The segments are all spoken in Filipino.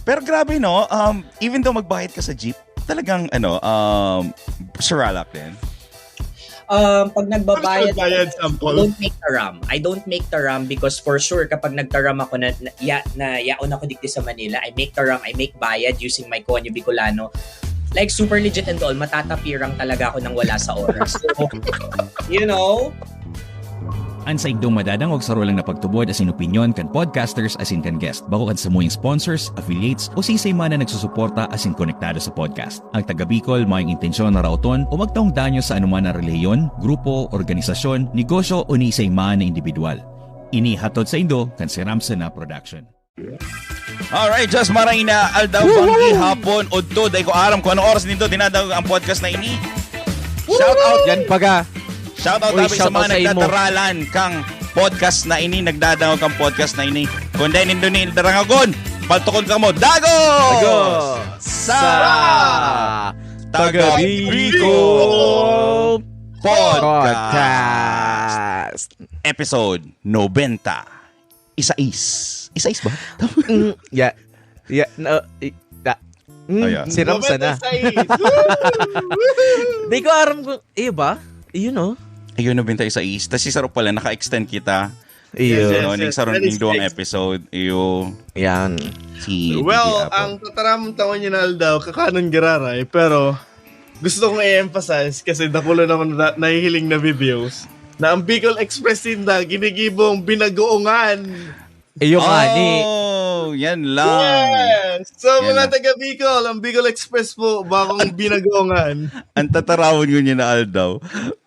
Pero grabe, no? Even though magbayad ka sa jeep, talagang, suralak din. Pag nagbabayad sample. I don't make the rum because for sure kapag nagtaram ako na yaon ako dito sa Manila, I make the rum, I make bayad using my Konyo Bicolano. Like super legit and all, matatapirang talaga ako nang wala sa oras. So, Ang sa indong madadangog sa rolang na pagtubod asin opinyon kan podcasters asin kan guest. Bako kan samuyang sponsors, affiliates o sisay man na nagsusuporta asin konektado sa podcast. Ang taga Bicol mayong intensyon na rauton o magtaong danyo sa anuman na reliyon, grupo, organisasyon, negosyo o ni isay man na individual. Ini hatod sa indo kan si Ramsen na production. Alright, just maray na aldaw banggi hapon o to. Dahil ko aram kung anong oras nito dinadaw ang podcast na ini. Shout out yan paga. Shoutout dapat sa mga nagdadaralan kang podcast na ini, nagdadangog kang podcast na ini. Kung dahil nindo ni darangagon, paltukon ka mo, Dago! Sa Taga Bicol Podcast Episode 90. Isa-is ba? Yeah. Si Ramsa na. Di ko aram kung, ba? Ayun, 91 is. Tapos si Saro pala, naka-extend kita. Iyo. Ning saron ning duwang episode. Iyo. Yan. Ang tataramang taon niya na daw, kakanon giraray. Pero, gusto kong i-emphasize kasi nakulo naman nahihiling na videos na ang Bicol Express tinda, ginigibong binagoongan. Iyo nga ni. Oh, yan lang. Yes! So, Yan mga lang. taga Bicol, ang Bicol Express po, bakong binagoongan. Ang tatarawon ko niya na Aldaw.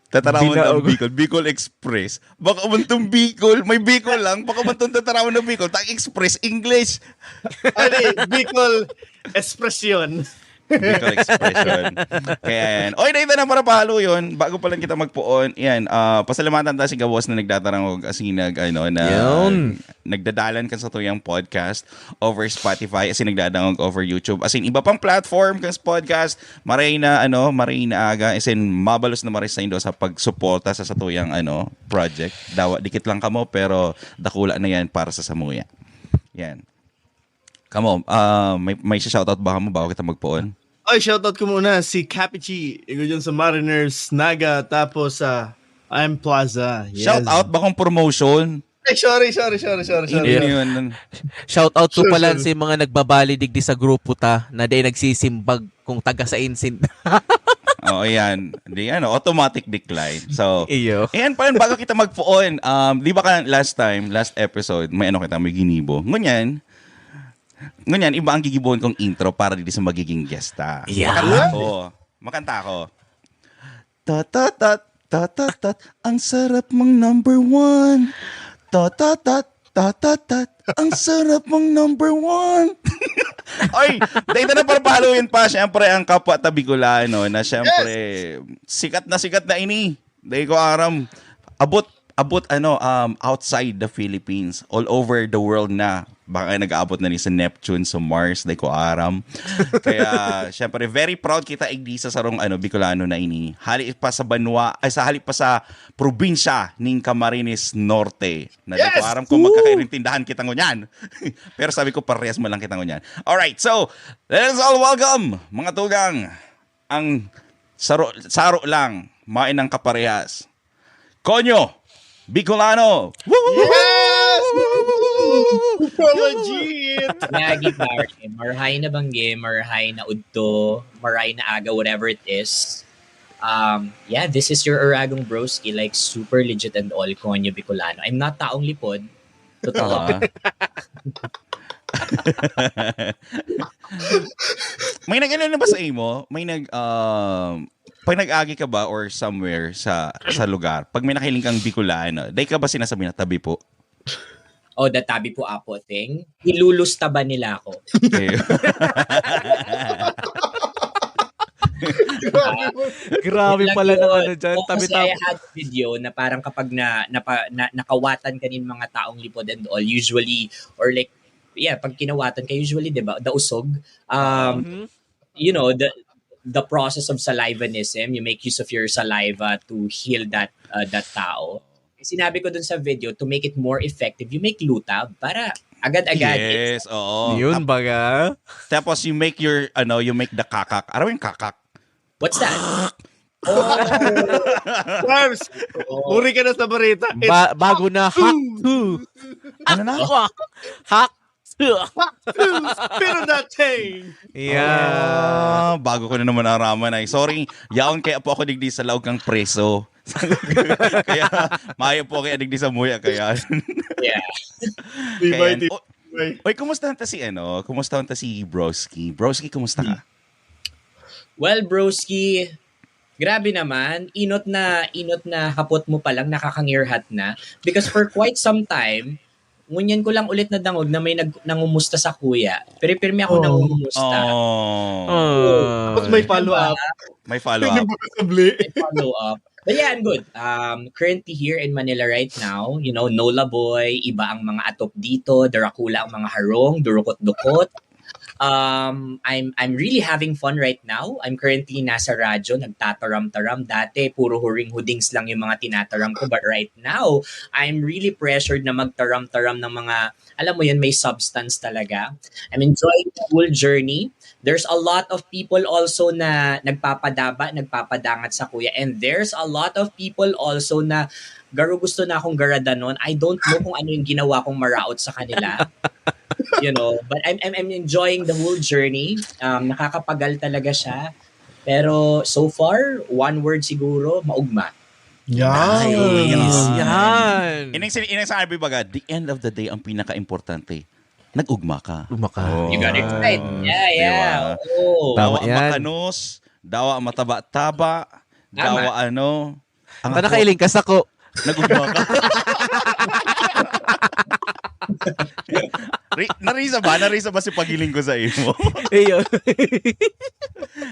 Tatarawon ng Bicol Express. Baka mantong Bicol, may Bicol lang. Baka mantong tatarawon ng Bicol. Tang Express, English. Bicol Expression. Bicol Expression. Kaya yan. Oy, dahil na para pahalo yun. Bago pa lang kita magpuon. Yan, pasalamatan tayo si Gawas na nagdatarangog asin nagdadalan ka sa tuyang podcast over Spotify asin nagdadangog over YouTube. Asin iba pang platform kang podcast. Maray na aga. Asin mabalos na maray sa indo sa pagsuporta sa tuyang project. Dikit lang kamo pero dakula na yan para sa samuya. Yan. Kamo, may shoutout ba mo bago kita magpuon? Oy, shoutout ko muna si Capichi. Ikaw dyan sa Mariners, Naga, tapos sa I'm Plaza. Yes. Shoutout ba kung promotion? Sorry. Yun. Shoutout ko pala si mga nagbabali digdi sa grupo ta na day nagsisimbag kung taga sa insin. Oo, yan. Automatic decline. So, Iyo. ayan pa rin bago kita magpuon. Di ba ka last episode, may may ginibo. Ngunyan, iba ang gigibuhan kong intro para dito sa magiging guesta. Yeah. Makanta ako. Tatatat, ang sarap mong number one. Tatatat, ang sarap mong number one. Oy, dahil na parpahaluin pa, syempre, ang kapwa Bicolano na syempre, sikat na ini. Dahil ko aram, abot outside the Philippines, all over the world na. Baka nag-aabot na ni sa Neptune, sa Mars, dahil ko aram. Kaya, syempre, very proud kita igdi sa sarong Bicolano na ini. Hali pa sa hali pa sa probinsya ng Camarines Norte. Na dahil ko aram kung magkakairintindahan kita ngunyan. Pero sabi ko, parehas mo lang kita ngunyan. Alright, so, let us all welcome, mga tugang, ang saro lang, mainang kaparehas. Konyo Bicolano! Yes! Legit! Nagi party, marhay na bangge, marhay na udto, marhay na aga, whatever it is. This is your Uragong Broski, like super legit and all, Konyo Bicolano. I'm not taong lipod. Totoo. May na ba sa imo? May pag nag-agi ka ba or somewhere sa lugar, pag may nakiling kang Bicolano, dahil ka ba sinasabi na tabi po? The tabi po apo thing. Ilulusta ba nila ako? Okay. Grabe pala ng dyan. Kasi I had video na parang kapag nakawatan ka ng mga taong lipod and all, usually, or like, pag kinawatan ka, usually, diba, dausog, the process of salivanism, you make use of your saliva to heal that tao. Sinabi ko dun sa video, to make it more effective, you make lutab para Agad-agad. Yes, oo. Yun baga. Tapos you make you make the kakak. Ano yung kakak? What's that? Barbs, uri ka na sa barita. Bago na hack to. Ano na? Hack to. Pero dating. Yeah. Bago ko na naman naraman ay. Sorry, yaon kaya po ako digdi sa laog kang preso. Kaya, maayo po kaya digdi sa muya kaya. Yeah. Tibay. Oy, kumusta ta si Kumusta ta si Broski? Broski, kumusta ka? Well, broski, grabe naman. Inot na hapot mo pa lang, nakakang-earhat na. Because for quite some time, ngunyan ko lang ulit na dangog na may nangumusta sa kuya. Pero pirmi ako nangumusta. Tapos may follow-up. May follow-up. May follow-up. But yeah, I'm good. Currently here in Manila right now, Nola Boy, iba ang mga atop dito, Dracula ang mga harong, durukot-dukot. I'm really having fun right now. I'm currently nasa radyo, nagtataram-taram. Dati, puro huring-hudings lang yung mga tinataram ko. But right now, I'm really pressured na magtaram-taram ng mga, alam mo yun, may substance talaga. I'm enjoying the whole journey. There's a lot of people also na nagpapadangat sa kuya. And there's a lot of people also na gusto na akong garadanon. I don't know kung ano yung ginawa kong maraot sa kanila. But I'm enjoying the whole journey. Nakakapagal talaga siya. Pero so far, one word siguro, maugma. Yan. Inang sabi baga, the end of the day, ang pinaka-importante, nag-ugma ka. You got it right. Yeah. Oh. Dawa yan. makanos, dawa mataba-taba, dawa Ang Nakailing ka sa ko. nag-ugma ka. Narisa ba si pagiling ko sa imo? Ayun.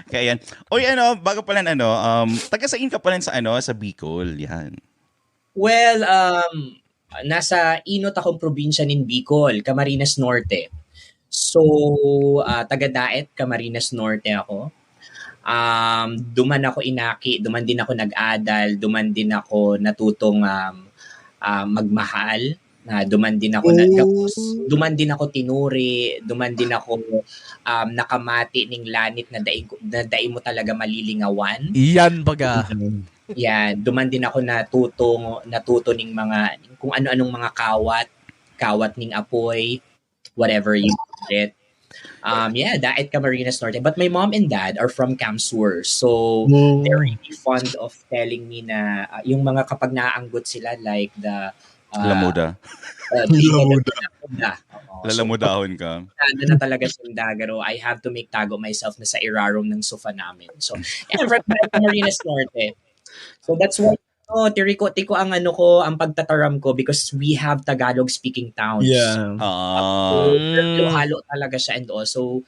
Kaya yan. Oy, bago pala taga saan ka pala sa Bicol, yan. Well, nasa inot akong probinsya ng Bicol, Camarines Norte. So, taga Daet, Camarines Norte ako. Duman ako inaki, duman din ako nag-adal, duman din ako natutong magmahal. Duman din ako duman din ako tinuri, duman din ako nakamati ning lanit na dai mo talaga malilingawan. Iyan baga. Yan, duman din ako natuto ning mga kung ano-anong mga kawat ning apoy, whatever you call it. Daet Camarines Norte. But my mom and dad are from Camp Sur. So, they're really fond of telling me na yung mga kapag naanggot sila like the Lamuda. Lalamudahon ka. Nanda na talaga sa Indagaro. I have to make tago myself na sa irarom ng sofa namin. So, I'm from Camarines Norte. So, that's why tiko ang ang pagtataram ko because we have Tagalog speaking towns. Yeah. Halo talaga siya, and also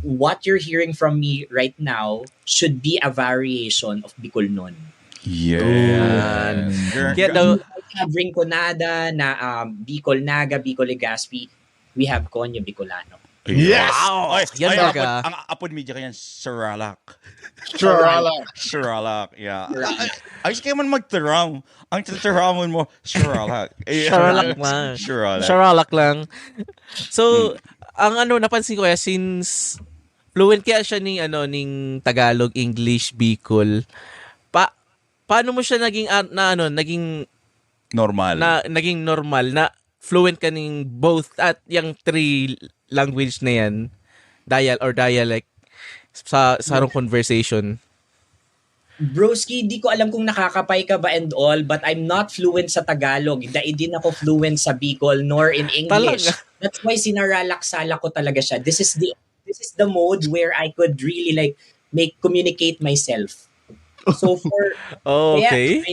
what you're hearing from me right now should be a variation of Bicolnon. Yeah. Kaya daw, We have Rinconada na Bicol Naga, Bicol Legazpi. We have Konyo Bicolano. Yes! Wow! Yan baga. Ang apod media kayan, Sheralak. Sheralak, yeah. Ayos kayo man magtaram. Ang tataramon mo, Sheralak. Sheralak lang. So, ang napansin ko since fluent kaya siya ning Tagalog, English, Bicol, paano mo siya naging normal. Naging normal na fluent ka ning both at yung three language na yan, dialect sa sarong conversation. Broski, di ko alam kung nakakapay ka ba and all, but I'm not fluent sa Tagalog. Dahil din ako fluent sa Bicol nor in English. Talaga? That's why sinaralaksala ko talaga siya. This is the mode where I could really communicate myself. So okay.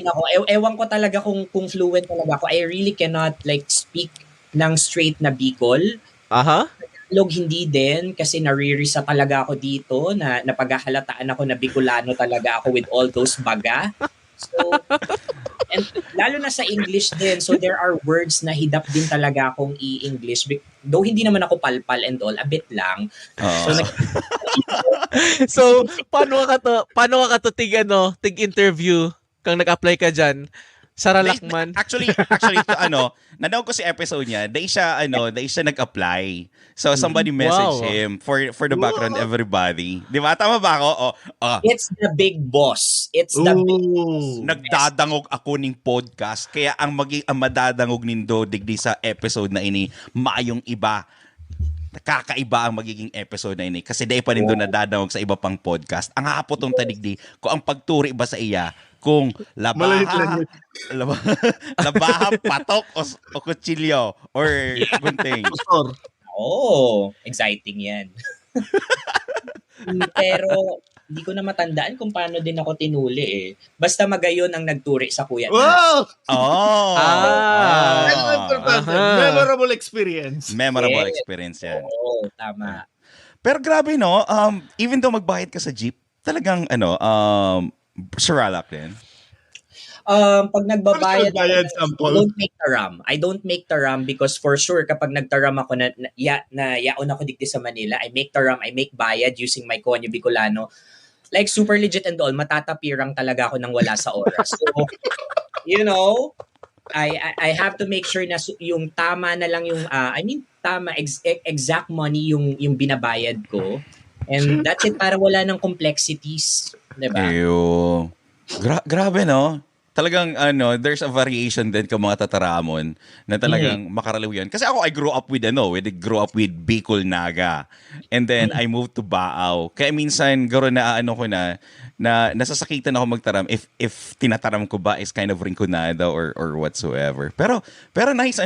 Ewan ko talaga kung fluent talaga ako. I really cannot speak ng straight na Bicol. Aha. Tagalog hindi din kasi naririsa talaga ako dito na napaghahalataan ako na Bicolano talaga ako with all those baga. So, and lalo na sa English din. So there are words na hidap din talaga akong i-English. Though hindi naman ako palpal and all, a bit lang. So, paano ka to tig interview kang nag-apply ka diyan? Sarah Lakman. Actually, nanood ko si episode niya, dahil siya nag-apply. So, somebody messaged him for the background everybody. Di ba? Tama ba ako? It's the big boss. It's the big boss. Nagdadangog ako ning podcast. Kaya ang madadangog nindo digdi sa episode na ini, maayong iba. Kakaiba ang magiging episode na ini. Kasi dahil pa rin doon nadadangog sa iba pang podcast. Ang hapotong tadigdi, kung ang pagturi ba sa iya, kung labaha, patok, o kutsilyo, or gunting. Exciting yan. Pero hindi ko na matandaan kung paano din ako tinuli eh. Basta magayon ang nagturi sa kuya. Wow! Memorable experience. Memorable experience yan. Oo, tama. Pero grabe no, even though magbayad ka sa jeep, talagang Saralak din. Pag nagbabayad sample? I don't make the RAM because for sure kapag nagtaram ako na yaon ako dito sa Manila, I make the RAM, I make bayad using my Konyo Bicolano. Like super legit and all, matatapirang talaga ako nang wala sa oras. So, I have to make sure na yung tama na lang yung tama exact money yung binabayad ko. And that's it, para wala ng complexities, 'di ba? Eyo. Grabe no. Talagang there's a variation din kung mga tataramon na talagang makaraliw yan. Kasi ako I grew up with Bicol Naga. And then I moved to Baao. Kaya minsan garo na nasasakitan ako magtaram if tinataram ko ba is kind of rinconada or whatsoever. Pero nice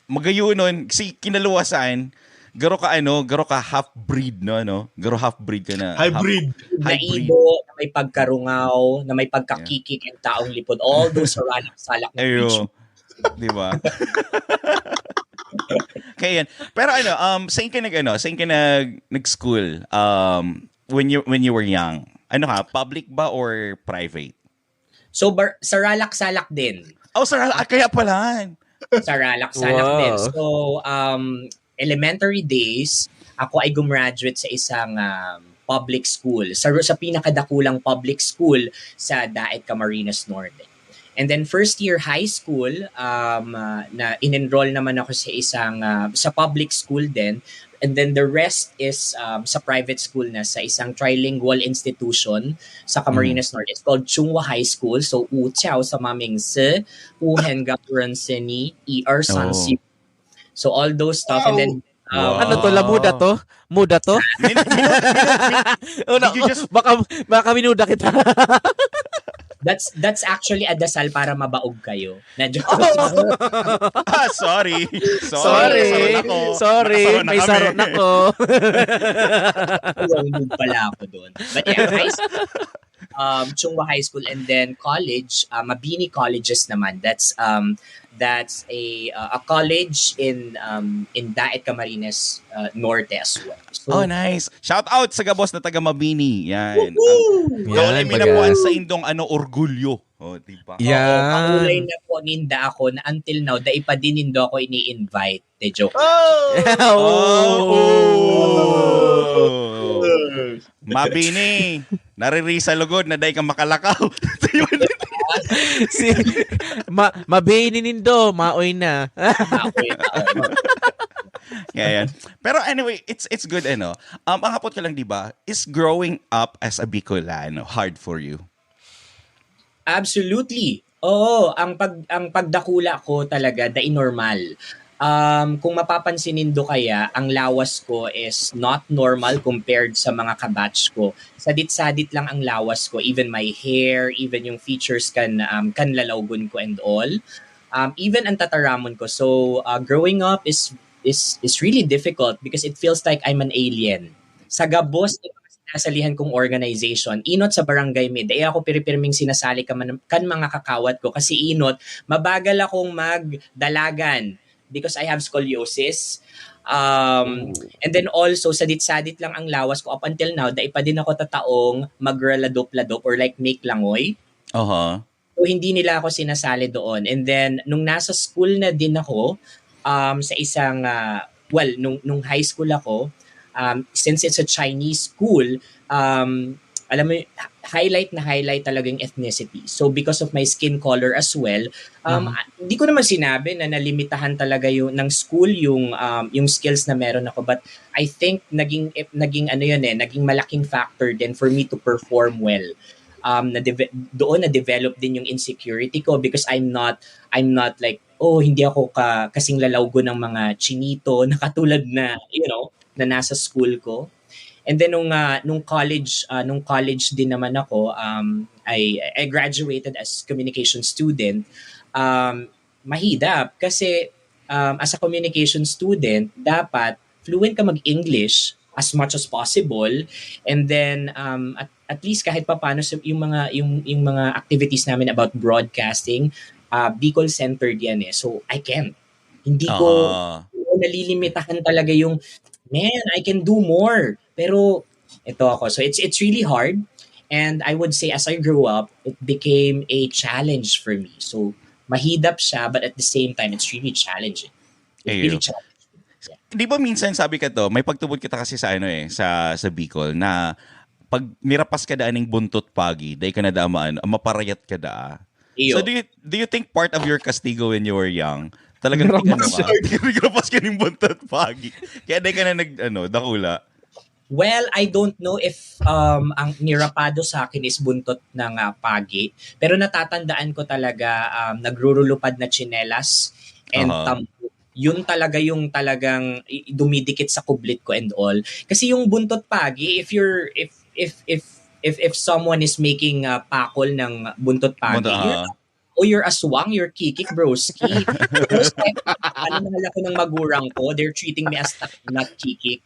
magayon nun si kinaluwasan. Garo ka half-breed, no? Garo half-breed ka na. Hybrid. Naibo, na may pagkarungaw, na may pagkakikik yung taong lipod. All those salak na beach. Di ba? Kaya yan. Pero saan ka nag-school when you were young? Public ba or private? So, Saralak-salak din. Saralak. Kaya pala. Saralak-salak din. So, elementary days, ako ay gumraduate sa isang public school. Sa pinakadakulang public school sa Daet, Camarines Norte. And then first year high school, na in-enroll naman ako sa isang sa public school din. And then the rest is sa private school na sa isang trilingual institution sa Camarines Norte. It's called Chunghwa High School. So, Uchiao sa maming se, Uhenga Puransini, Sansi. So all those stuff and then ano to, lamuda to? Muda to? Baka minuda kita. That's actually a dasal para mabaog kayo. Sorry. Sorry. May saron ako. Hindi pala ako doon. But yeah, Chunghwa High School and then college, Mabini Colleges naman. That's a college in Daet, Camarines Norte as well. So, nice. Shout out sa gabos na taga Mabini. Yan. Yan, minapuan sa indong orgulyo. Diba? Yan. Pangulay na po ninda ako na until now, dai pa din nindo ako ini-invite. Te joke. Mabini. Naririsa lugod na day kang makalakaw. Mabini nindo, maoy na. Yan. Pero anyway, it's good ang hapot ka lang, 'di ba? Is growing up as a Bicolano hard for you? Absolutely. Oo, ang pagdakula ko talaga normal. Kung mapapansin nindo kaya, ang lawas ko is not normal compared sa mga kabatch ko. Sadit-sadit lang ang lawas ko, even my hair, even yung features kan lalawgon ko and all. Even ang tataramon ko. So, growing up is really difficult because it feels like I'm an alien. Sa gabos, sinasalihan kong organization, inot sa barangay med, ako piripirming sinasali kan mga kakawat ko kasi inot, mabagal akong magdalagan because I have scoliosis. And then also, sadit-sadit lang ang lawas ko up until now, pa din ako tataong magradop-ladop or like make langoy. So, hindi nila ako sinasali doon. And then, nung nasa school na din ako, sa isang, nung high school ako, since it's a Chinese school, alam mo, highlight talaga yung ethnicity. So because of my skin color as well, hindi ko naman sinabi na nalimitahan talaga yung ng school yung skills na meron ako, but I think naging naging malaking factor din for me to perform well. Doon na develop din yung insecurity ko because I'm not like, hindi ako kasing lalawgo ng mga chinito na katulad na na nasa school ko. And then nung college din naman ako, I graduated as communication student. Mahirap kasi as a communication student, dapat fluent ka mag-English as much as possible, and then at least kahit papaano yung mga activities namin about broadcasting, Bicol centered yan eh. So I can't. Hindi ko nalilimitahan talaga yung I can do more. Pero ito ako. So it's really hard. And I would say as I grew up, it became a challenge for me. So mahidap siya, but at the same time, it's really challenging. Really challenging. Yeah. Di ba minsan sabi ka to, may pagtubod kita kasi sa sa Bicol na pag mirapas ka daaning buntot pagi, day ka na damaan, maparayat ka daa. So do you think part of your castigo when you were young, talagang mirapas ka ng buntot pagi? Kaya day ka na dakula. Well, I don't know if ang nirapado sa akin is buntot ng pagi. Pero natatandaan ko talaga nagrurulupad na tsinelas and tampo. Yun talaga yung talagang dumidikit sa kublit ko and all. Kasi yung buntot pagi, if someone is making pakol ng buntot pagi, you're aswang, you're kikik, broski. Nahal ako ng magurang ko, they're treating me as not kikik.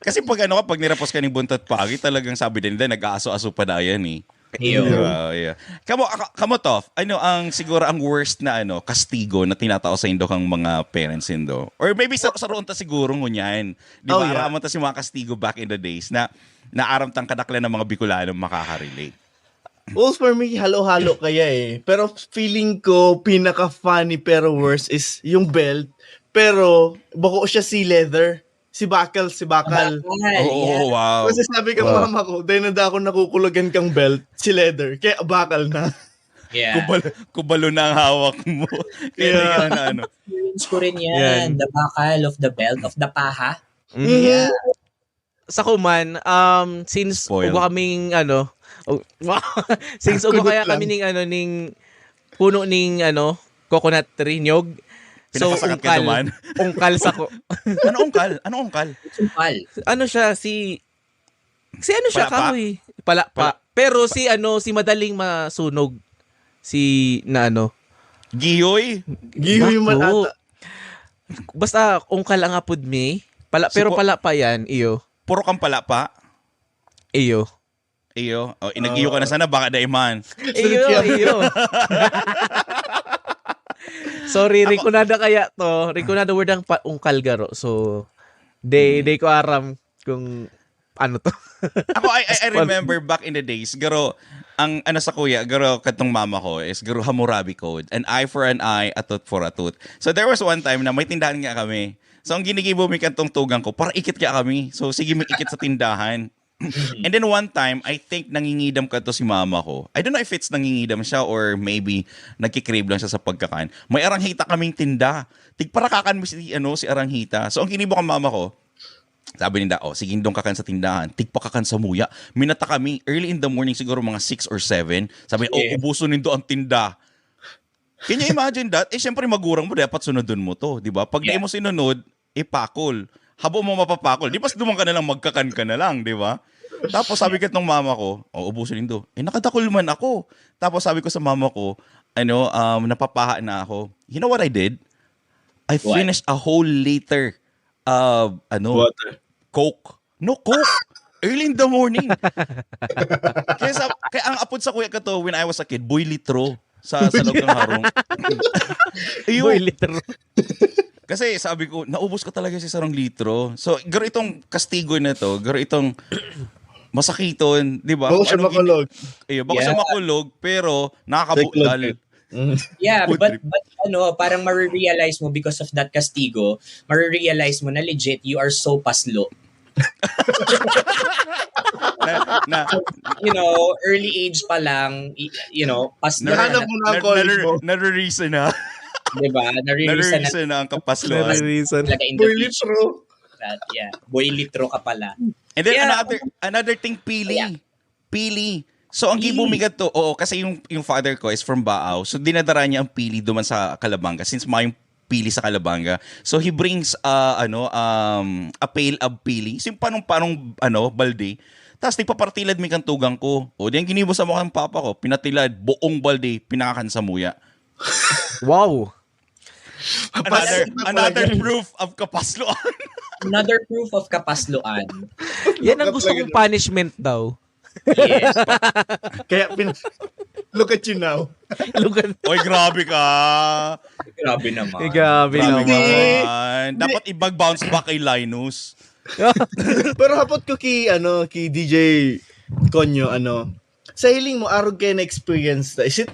Kasi pag nirapos ka ng buntot pagi, talagang sabi din nag-aaso-aso pa na yan eh. Yeah. Kamo Tof, ang siguro ang worst na castigo na tinatao sa indo kang mga parents indo? Or maybe sa roon ta siguro ngunyan. Di ba araman ta si mga castigo back in the days na naaramtang kadaklan ng mga Bicolano makaka-relate. Well, for me, halo-halo kaya eh. Pero feeling ko, pinaka-funny pero worse is yung belt. Pero, bako siya si leather. Si bakal. Oh, wow. Kasi sabi ka mama ko, dahil na ako nakukulugan kang belt, si leather. Kaya bakal na. Yeah. Kubalo na ang hawak mo. Kaya Experience ko rin yan. The bakal of the belt, of the paha. Yeah. Sa kuman, since ugo kaming since ugo kaya kami ning puno ning coconut tree nyog. So ungkal sa ko. Ano ungkal? Ungkal. Siya si ano siya kahoy. Palapa. Pero si madaling masunog. Si Gihoy man ata. Basta ungkal ang apod mi. Pero palapa yan, iyo. Puro kang palapa? Iyo. Inag-iyo ka na sana, baka daiman. Iyo. Sorry, rikunada kaya to. Rikunada word ang ungkal garo. So, day ko aram kung ano to. Ako, I remember back in the days, garo, ang sa kuya, garo katong mama ko is garo Hammurabi Code. An eye for an eye, a tooth for a tooth. So, there was one time na may tindahan nga kami. So, ang ginigibo mi kantong tugang ko, para ikit ka kami. So, sige may ikit sa tindahan. And then one time, I think nangingidam ka to si mama ko. I don't know if it's nangingidam siya or maybe nagkikrave lang siya sa pagkakan. May aranghita kaming tinda. Tigparakakan mo si aranghita. So, ang kinibo kang mama ko, sabi ninda, sige doon kakan sa tindahan. Tigpakakan sa muya. Minata kami, early in the morning, siguro mga 6 or 7. Sabi, ubuso nindo ang tinda. Can you imagine that? Siyempre magurang mo, dapat sunodun mo to. Diba? Pag di mo sinunod, pakol. Habo mo mapapakol. Di ba dumang ka na lang, magkakan ka na lang, di ba? Tapos sabi ko itong mama ko, ubusin nindo. Nakadakol man ako. Tapos sabi ko sa mama ko, napapaha na ako. You know what I did? I finished a whole liter of, water. Coke. No, Coke. Early in the morning. Kaya ang apod sa kuya ko to, when I was a kid, boy litro sa loob ng harong. Boy litro. Kasi sabi ko, naubos ko talaga si sarong litro. So, garo itong kastigo na to, garo itong masakiton, di ba? Bako siya makulog. Bako siya makulog, pero nakakabudal. Yeah, but parang marirealize mo because of that castigo, marirealize mo na legit, you are so paslo. na, Early age pa lang, paslo Nahanap mo na ang college mo. Nare-reason na. diba? Naririsan na Nare-reason na ang kapasloan. talaga in the Boy, future. litro. That, yeah. Boy litro ka pala. And then Yeah. another thing, pili. Yeah. Pili. So ang gibumigat to, kasi yung father ko is from Baao. So dinadara niya ang pili duman sa Calabanga since may pili sa Calabanga. So he brings a pail of pili. So yung panong balde. Tapos nagpapartilad mi kantugang ko. O diyan ginibo sa mukha ng papa ko. Pinatilad, buong balde, pinakakan sa muya. Wow. Another proof of kapasloan. Another proof of kapasloan. Yan ang gusto kong punishment daw. Yes. Kaya, look at you now. Lugan. Oy, grabe ka. Grabe naman. Grabe Grabe naman. naman. Dapat i-bounce back kay Linus. Pero hapot ko kay DJ Konyo, sa hiling mo, arog kayo na experience na, is it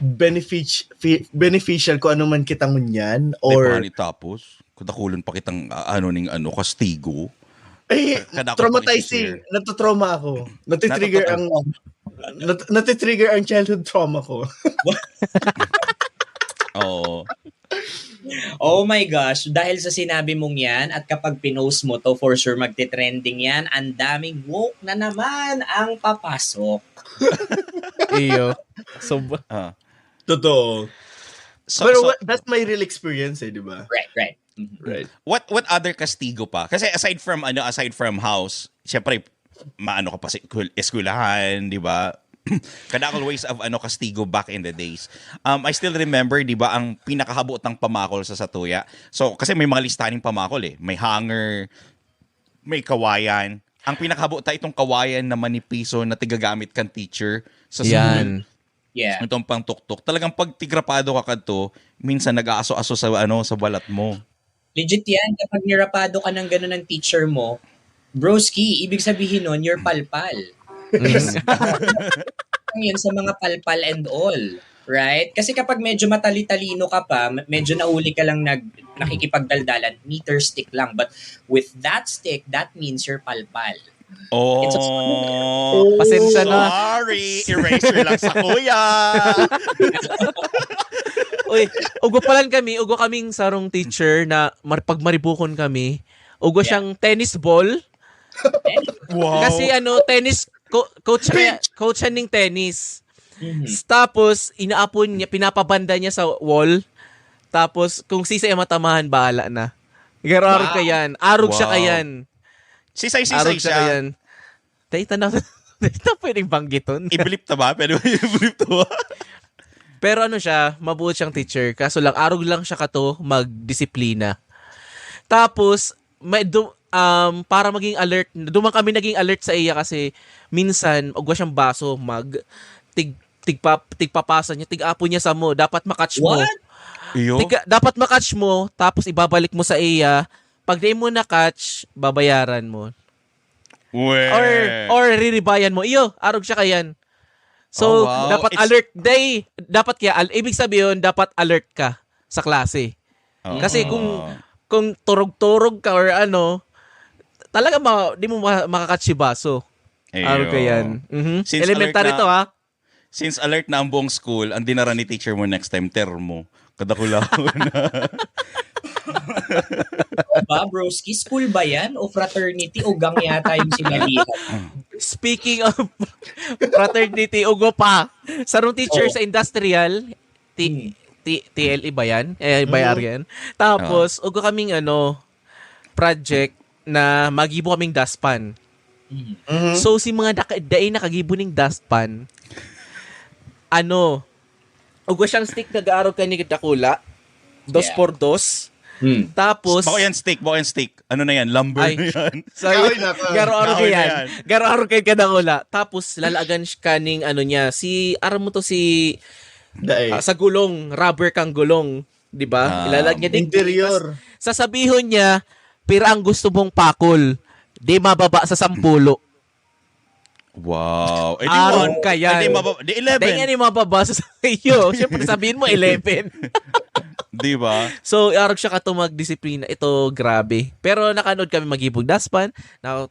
beneficial kung ano man kitang ngunyan? Or Or, tapos, kudakulon pa kitang kastigo. ay, Kada ako traumatizing. Natotrauma ako. Natitrigger ang childhood trauma ko. Oo. Oh my gosh, dahil sa sinabi mong yan at kapag pinost mo to, for sure magte-trending yan, ang daming woke na naman ang papasok. Iyo. So, Totoo. So, Pero that's my real experience di ba? Right. Mhm. Right. what other kastigo pa? Kasi aside from house, syempre maano ka pa sa eskwelahan, di ba? Kadakol ways of kastigo back in the days. I still remember, di ba, ang pinakahabot ng pamakol sa Satuya. So, kasi may mga listaning pamakol eh. May hanger, may kawayan. Ang pinakahabot ta itong kawayan na manipiso na tigagamit kan teacher sa school. yan. Yeah. Itong pang tuktok. Talagang pag tigrapado ka kadto, minsan nag-aaso-aso sa sa balat mo. Legit yan, kapag nirapado ka ng gano'n ng teacher mo, broski, ibig sabihin nun, you're palpal. Yan sa mga palpal and all. Right? Kasi kapag medyo matali-talino ka pa, medyo nauli ka lang nakikipagdaldalan, meter stick lang. But with that stick, that means you're palpal. It's Oh, Pasensya na. sorry. Eraser lang sa kuya. Uy, ugo kaming sarong teacher na pag maribukon kami, ugo siyang tennis ball. Wow. Kasi tennis, coach siya ng tennis. Mhm. Tapos, inaapon niya, pinapabanda niya sa wall. Tapos, kung sisa ay matamahan, bahala na. Arog ka yan. Arog siya Wow. kayan. Sisay-sisay Arog siya siya. kayan. Dahita na, dahita pwedeng banggiton. I-blip ta ba? Pero i-blip to ba? Pero siya, mabuot siyang teacher. Kaso lang, arog lang siya kato magdisiplina. Tapos, para maging alert, duman kami naging alert sa iya kasi minsan, ugwa siyang baso, tigpapasa niya, tig-apo niya sa mo, dapat makatch mo. What? Iyo? Dapat makatch mo, tapos ibabalik mo sa iya. Pag di mo na-catch, babayaran mo. Or riribayan mo. Iyo, arog siya kayan. So, Oh, wow. dapat alert day. Dapat ibig sabihin, dapat alert ka sa klase. Oo. Kasi kung turog-turog ka or talaga di mo makakatch si baso. Iyo. Arog ka yan. Mhm. Since Elementary alert to, ha? Since alert na ang buong school, ang dinara ni teacher mo next time, termo. Kadakulaw na. Ba, broski, school ba yan? O fraternity? O gang yata yung sinalihan? Speaking of fraternity, ugo pa. Sarong teacher sa industrial, TLE ba yan? Bayar yan. Tapos, ugo kaming project na magibo kaming dustpan. Mhm. So, si mga nakagibo ng dustpan, ugo siyang stick na gaarog ka ni Dakula, 2x2. Tapos, Bako yan stick. Ano na yan? Lumber Ay. na yan. Kahoy na ka. garo-aro Kahoy na yan. yan. Garo-aro kay Kadakula. Tapos, lalagan ka ning Dae. sa gulong, rubber kang gulong. Di ba? Ilalag niya din. Interior. Sasabihin niya, pira ang gusto mong pakol. Di mababa sa 10. Wow. Eh, Aron one. ka yan. Di 11. Dahil yan yung mababa sa iyo. Siyempre, sabihin mo 11. Di ba? So, arog siya katumag disiplina. Ito, grabe. Pero nakanood kami magibog daspan,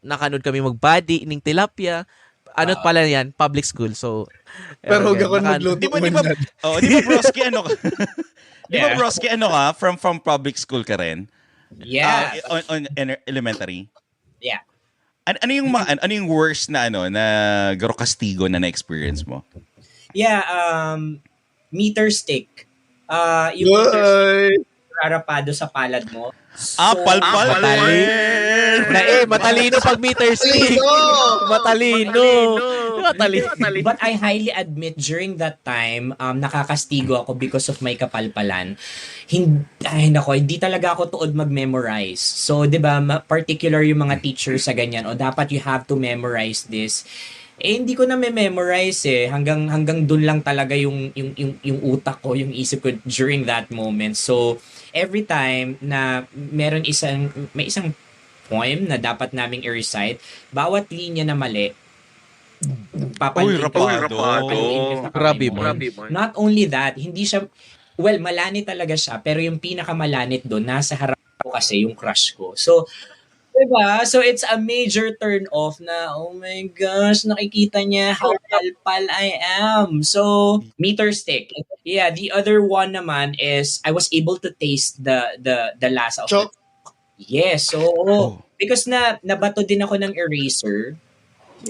nakanood kami magbody, ining tilapia. Ano pala yan? Public school. So, Pero huwag yan, ako magluto Di ba, man yan. di ba, broski, ano ka? Di ba, Yeah. broski, ano ka? From public school ka rin? Yeah. On elementary? Yeah. Ano yung ano yung worst na garo kastigo na na-experience mo? Yeah, meter stick. Yung meter stick rarapado sa palad mo. Palpal. matalino pag meter stick. Matalino. But I highly admit during that time, nakakastigo ako because of my kapalpalan. Hindi talaga ako tuod mag-memorize. So, 'di ba, particular yung mga teachers sa ganyan, o dapat you have to memorize this. Hindi ko na memorize hanggang doon lang talaga yung utak ko, yung isip ko during that moment. So, every time na may isang poem na dapat naming i-recite, bawat linya na mali, papalitin ko. Grabe mo. Not only that, hindi siya, malani talaga siya, pero yung pinakamalanit doon, nasa harap ko kasi yung crush ko. So, diba? So, it's a major turn off na, oh my gosh, nakikita niya how palpal I am. So, meter stick. Yeah, the other one naman is, I was able to taste the lasa of Chok. Yes, so, because nabato din ako ng eraser.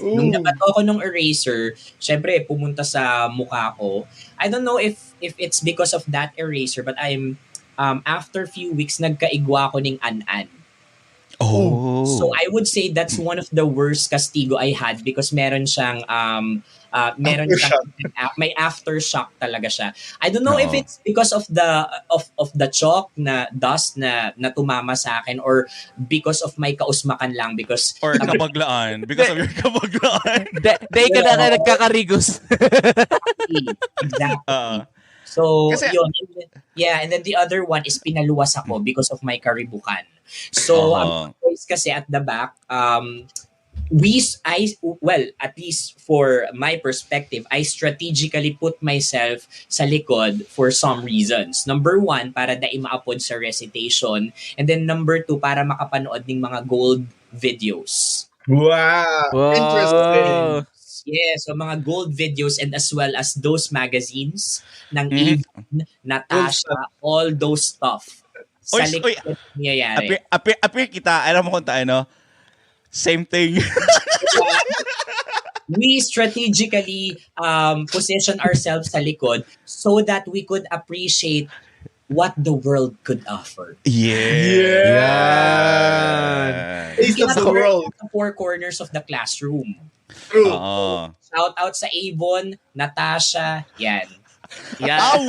Nung nabato ako ng eraser, syempre, pumunta sa mukha ko. I don't know if it's because of that eraser, but I'm, after few weeks, nagkaigwa ako ng an-an. So I would say that's one of the worst castigo I had because meron siyang may aftershock talaga siya. I don't know if it's because of the chalk na dust na tumama sa akin or because of my kausmakan lang because Or kabaglaan. Because of your kabaglaan. Day ka na nagkakarigos. Exactly. So, Kasi- yun. Yeah, and then the other one is pinaluwas ako because of my karibukan. So, ang choice kasi at the back, at least for my perspective, I strategically put myself sa likod for some reasons. Number one, para da imaapod sa recitation. And then number two, para makapanood ng mga gold videos. Wow. Interesting. Yeah, so mga gold videos and as well as those magazines ng Avon, Natasha, all those stuff. Sa likod nangyayari. Apir kita, alam mo kung tayo, same thing. We strategically position ourselves sa likod so that we could appreciate what the world could offer. Yeah. Taste of the world. The four corners of the classroom. True. Shout out sa Avon, Natasha, yan.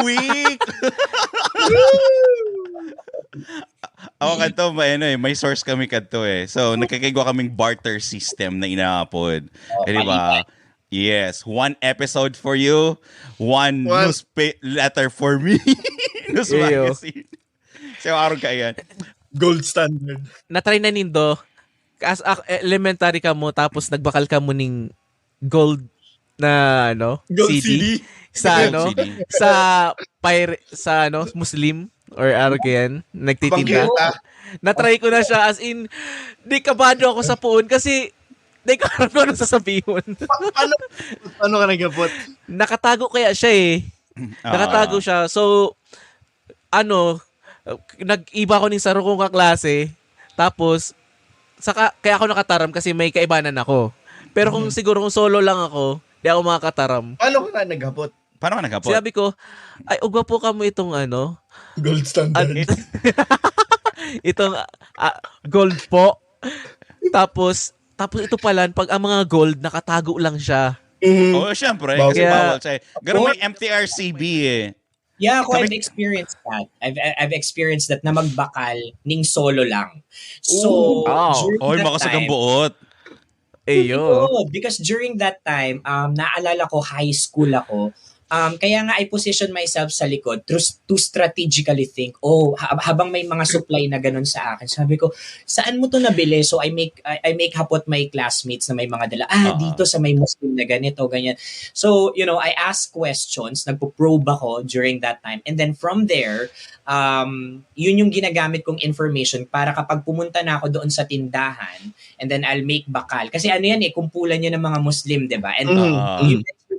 Weak! Ako kanto, may source kami kanto eh. So, nagkakigwa kaming barter system na inaapod. Di ba? Yes, 1 episode for you, 1 newsletter for me. News magazine. So, araw ka yan. Gold standard. Na-try na nindo, as elementary ka mo, tapos nagbakal ka mo ning gold na Gold CD. CD. Sa Gold CD. sa Muslim or Arabian nagtitinda. Pangkita. Na-try ko na siya as in di kabado ako sa puon kasi di ko alam kung ano sasabihin. Ano ka nagabot? Nakatago kaya siya eh. Nakatago siya. So nag-iba ko ng saro kong kaklase. Tapos kaya ako nakataram kasi may kaibanan ako. Pero kung siguro kung solo lang ako, di ako makakataram. Paano ka nagabot? Paano ka nagkapot? Sabi ko, ay, ugwa po kamo itong Gold standard. itong gold po. Tapos ito pala, pag ang mga gold, nakatago lang siya. Syempre. Bawal. Kasi Yeah. bawal sa'yo. Ganun may MTRCB eh. Yeah, I've experienced that. I've experieed that na magbakal ning solo lang. So, during Oy, that makasagang time, buot. Eyo. because during that time, naalala ko high school ako, Kaya nga I position myself sa likod to strategically think, habang may mga supply na ganun sa akin, sabi ko, saan mo to nabili? So I make hapot my classmates na may mga dala, dito sa may Muslim na ganito, ganyan. So, I ask questions, nagpo-probe ako during that time. And then from there, yun yung ginagamit kong information para kapag pumunta na ako doon sa tindahan, and then I'll make bakal. Kasi ano yan kumpulan yun ng mga Muslim, diba? And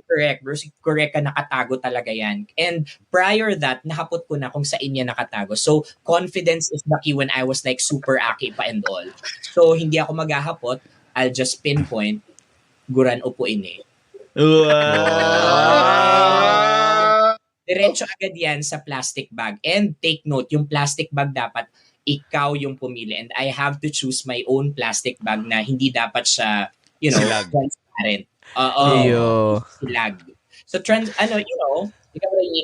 correct, bro. Correct ka, nakatago talaga yan. And prior that, nahapot ko na kung saan niya nakatago. So, confidence is the key when I was like super aki pa and all. So, hindi ako maghahapot. I'll just pinpoint, guran upo ini. Diretso agad yan sa plastic bag. And take note, yung plastic bag dapat ikaw yung pumili. And I have to choose my own plastic bag na hindi dapat siya, transparent. Silag. So,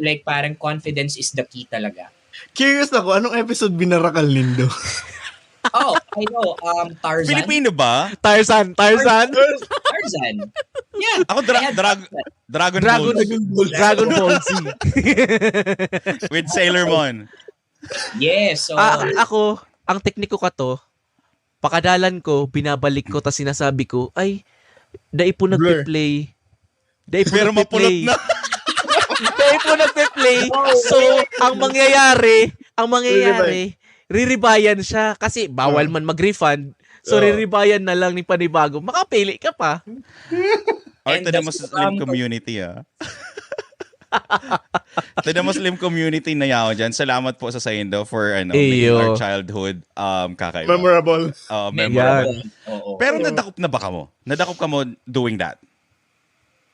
like parang confidence is the key talaga. Curious ako, anong episode binarakal Lindo? I know. Tarzan. Filipino ba? Tarzan. Yeah. Ako, Dragon Ball Z. With Sailor Moon. Yes. So, ako, ang tekniko ka to, pakadalan ko, binabalik ko, tas sinasabi ko, ay, dahil po nagpe-play. Pero mapulot na. Dahil po nagpe-play. So, ang mangyayari, riribayan siya. Kasi bawal man mag-refund. So, riribayan na lang ni panibago. Makapili ka pa. Or to the Muslim community, To the Muslim community na yaw dyan, salamat po sa Saindo for making our childhood kakaiba. Memorable. Memorable. Pero nadakop na ba ka mo? Nadakop ka mo doing that?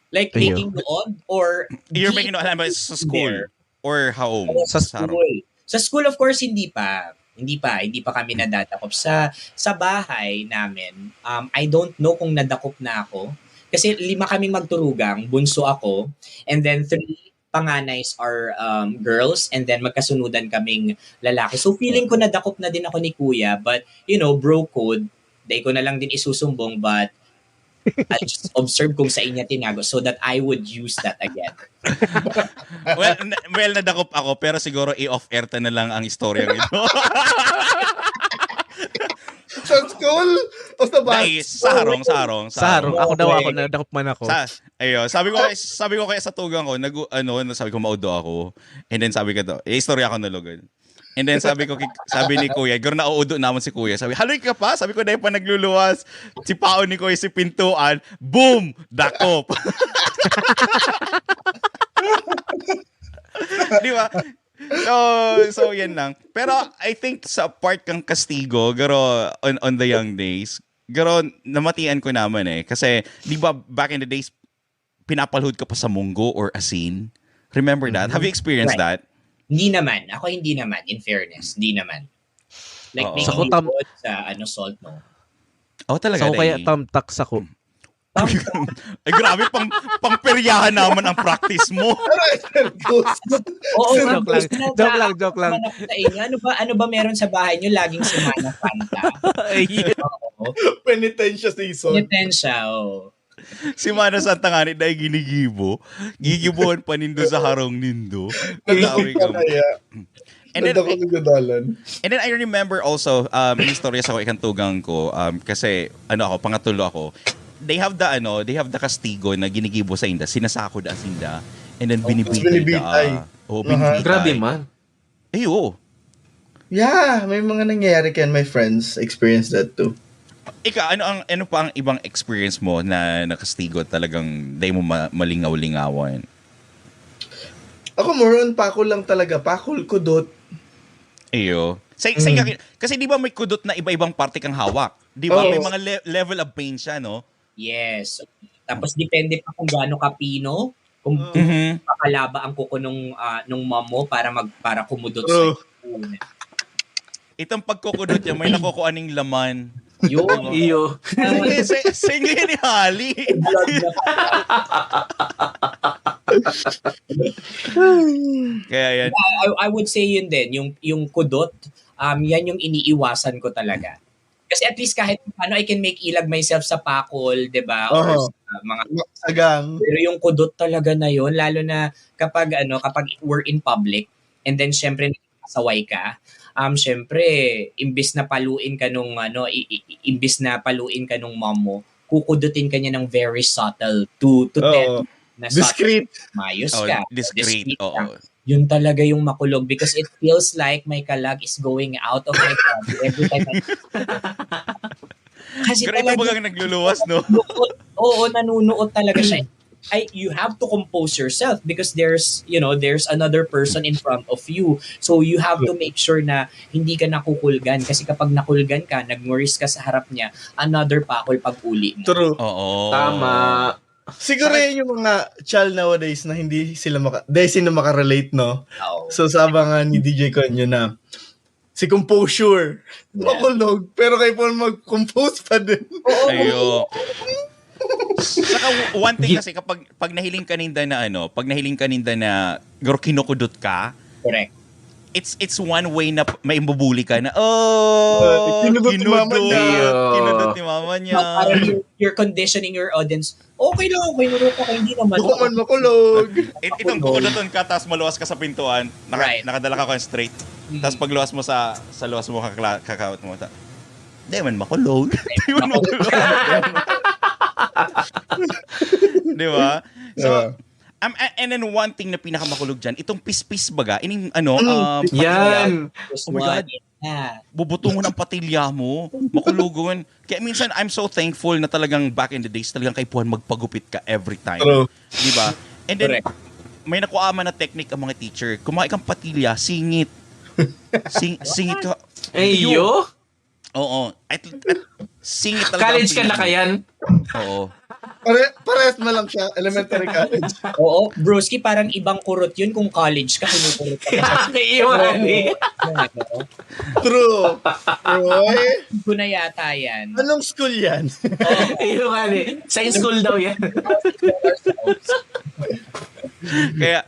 Like making nood or you're making nood sa school or home? Sa school. Sa school, of course, hindi pa kami nadadakop. Sa bahay namin, I don't know kung nadakop na ako. Kasi 5 kaming magturugang, bunso ako, and then 3 panganays are girls, and then magkasunudan kaming lalaki. So feeling ko nadakop na din ako ni Kuya, but bro code, dahil ko na lang din isusumbong, but I just observe kung sa inya tinago so that I would use that again. well, nadakop ako, pero siguro i-off-air na lang ang istoryang ito. Sa school? O sa bahay? Sa harong. Ako nadakop man ako. Sabi ko kaya sa tugang ko, sabi ko maudo ako. And then sabi ko to, istorya ako nalugod. And then sabi ni Kuya, gano'n nauudo naman si Kuya. Sabi, haloy ka pa? Sabi ko, dahil pa nagluluwas. Si Pao ni Kuya, si pintuan. Boom! Dakop! Di ba? So yan lang. Pero I think sa part kang kastigo, garo on the young days, garo namatian ko naman Kasi, di ba, back in the days, pinapalhod ka pa sa munggo or asin? Remember that? Have you experienced that? Hindi naman. Ako hindi naman, in fairness. Hindi naman. Like, making food sa salt, no? Talaga. Sa kaya tamtak sa ko. Ay, grabe, pang-peryahan naman ang practice mo. Joke lang. Ano ba meron sa bahay nyo? Laging Semana Santa. Penitensya season. Penitensya, Si Mana Santa nga dahil ginigibo. Gigibuhan pa nindo sa harong nindo. And then I remember also, yung story sa ikang tugang ko, kasi pangatulo ako. They have the kastigo na ginigibo sa inda, sinasako da asinda, and then binibitay. Grabe man. Yeah, may mga nangyayari kaya my friends experienced that too. Ika, ano pa ang ibang experience mo na nakastigo talagang day mo malingaw-lingawan? Ako more on pakol lang talaga. Pakol, kudot. Kasi di ba may kudot na iba-ibang parte kang hawak? Di ba? May mga level of pain siya, no? Yes. Tapos depende pa kung gaano kapino, kung pakalaba ang kuko nung mom mo para kumudot sa Itong pagkukudot niya, may nakukuaning laman. Iyo. Sige ni Hali. Kaya yan. I would say yun din, yung kudot, yan yung iniiwasan ko talaga. Kasi at least kahit paano, I can make ilag myself sa pakol, di ba? Or Oo. sa mga Sagang. pero yung kudot talaga na yun, lalo na kapag we're in public, and then syempre nakasaway ka, syempre, imbis na paluin ka nung mom mo, kukudutin ka niya ng very subtle to tell Oo. na Discreet. mayos Oh, ka. discreet. Oo. Yun talaga yung makulog because it feels like my kalag is going out of my body every time kasi Ganito bagang nagluluwas, no? nanunuot talaga siya. You have to compose yourself because there's another person in front of you. So you have to make sure na hindi ka nakukulgan kasi kapag nakulgan ka, nag-worries ka sa harap niya, another pakol pag-uli mo. True. Oo. Tama. Siguro yun yung mga child nowadays na hindi sila makarelate, no? Oo. So sabi ni DJ Conyo na si Composure, makulog, pero kay Paul mag-compose pa din. Ayo. Saka one thing kasi pag nahiling kaninda na garo kinukudot ka, Correct. it's one way na may mabubuli ka na, Kinudot ni mama niya. Kinudot ni mama niya. Parang you're conditioning your audience, okay lang, nurok ako, hindi naman. Ako man makulog. Itong kukudoton ka, tapos maluwas ka sa pintuan, Right. nakadala ka straight. Tapos pag luwas mo sa luwas mo, kakawat mo. Di man makulog. Di man makulog. Di ba? So, and then one thing na pinakamakulog dyan, itong pis-pis baga, ining Yan. Oh my God. Bubutungon ang patilya mo, makulugon. Kaya minsan, I'm so thankful na talagang back in the days, talagang kay Puan magpagupit ka every time. True. Di ba? And then, Correct. may nakuama na technique ang mga teacher. Kumain kang patilya, singit. Singit ka. Ayo. Oo. At singit talaga. College ka na kayan. Oo. Parehas na lang siya, elementary college. Oo, broski, parang ibang kurot yun kung college ka, kinukurot ka. Iwan eh. True. Roy, Ko na yata yan. anong school yan? Iwan eh. Science school daw yan. Kaya,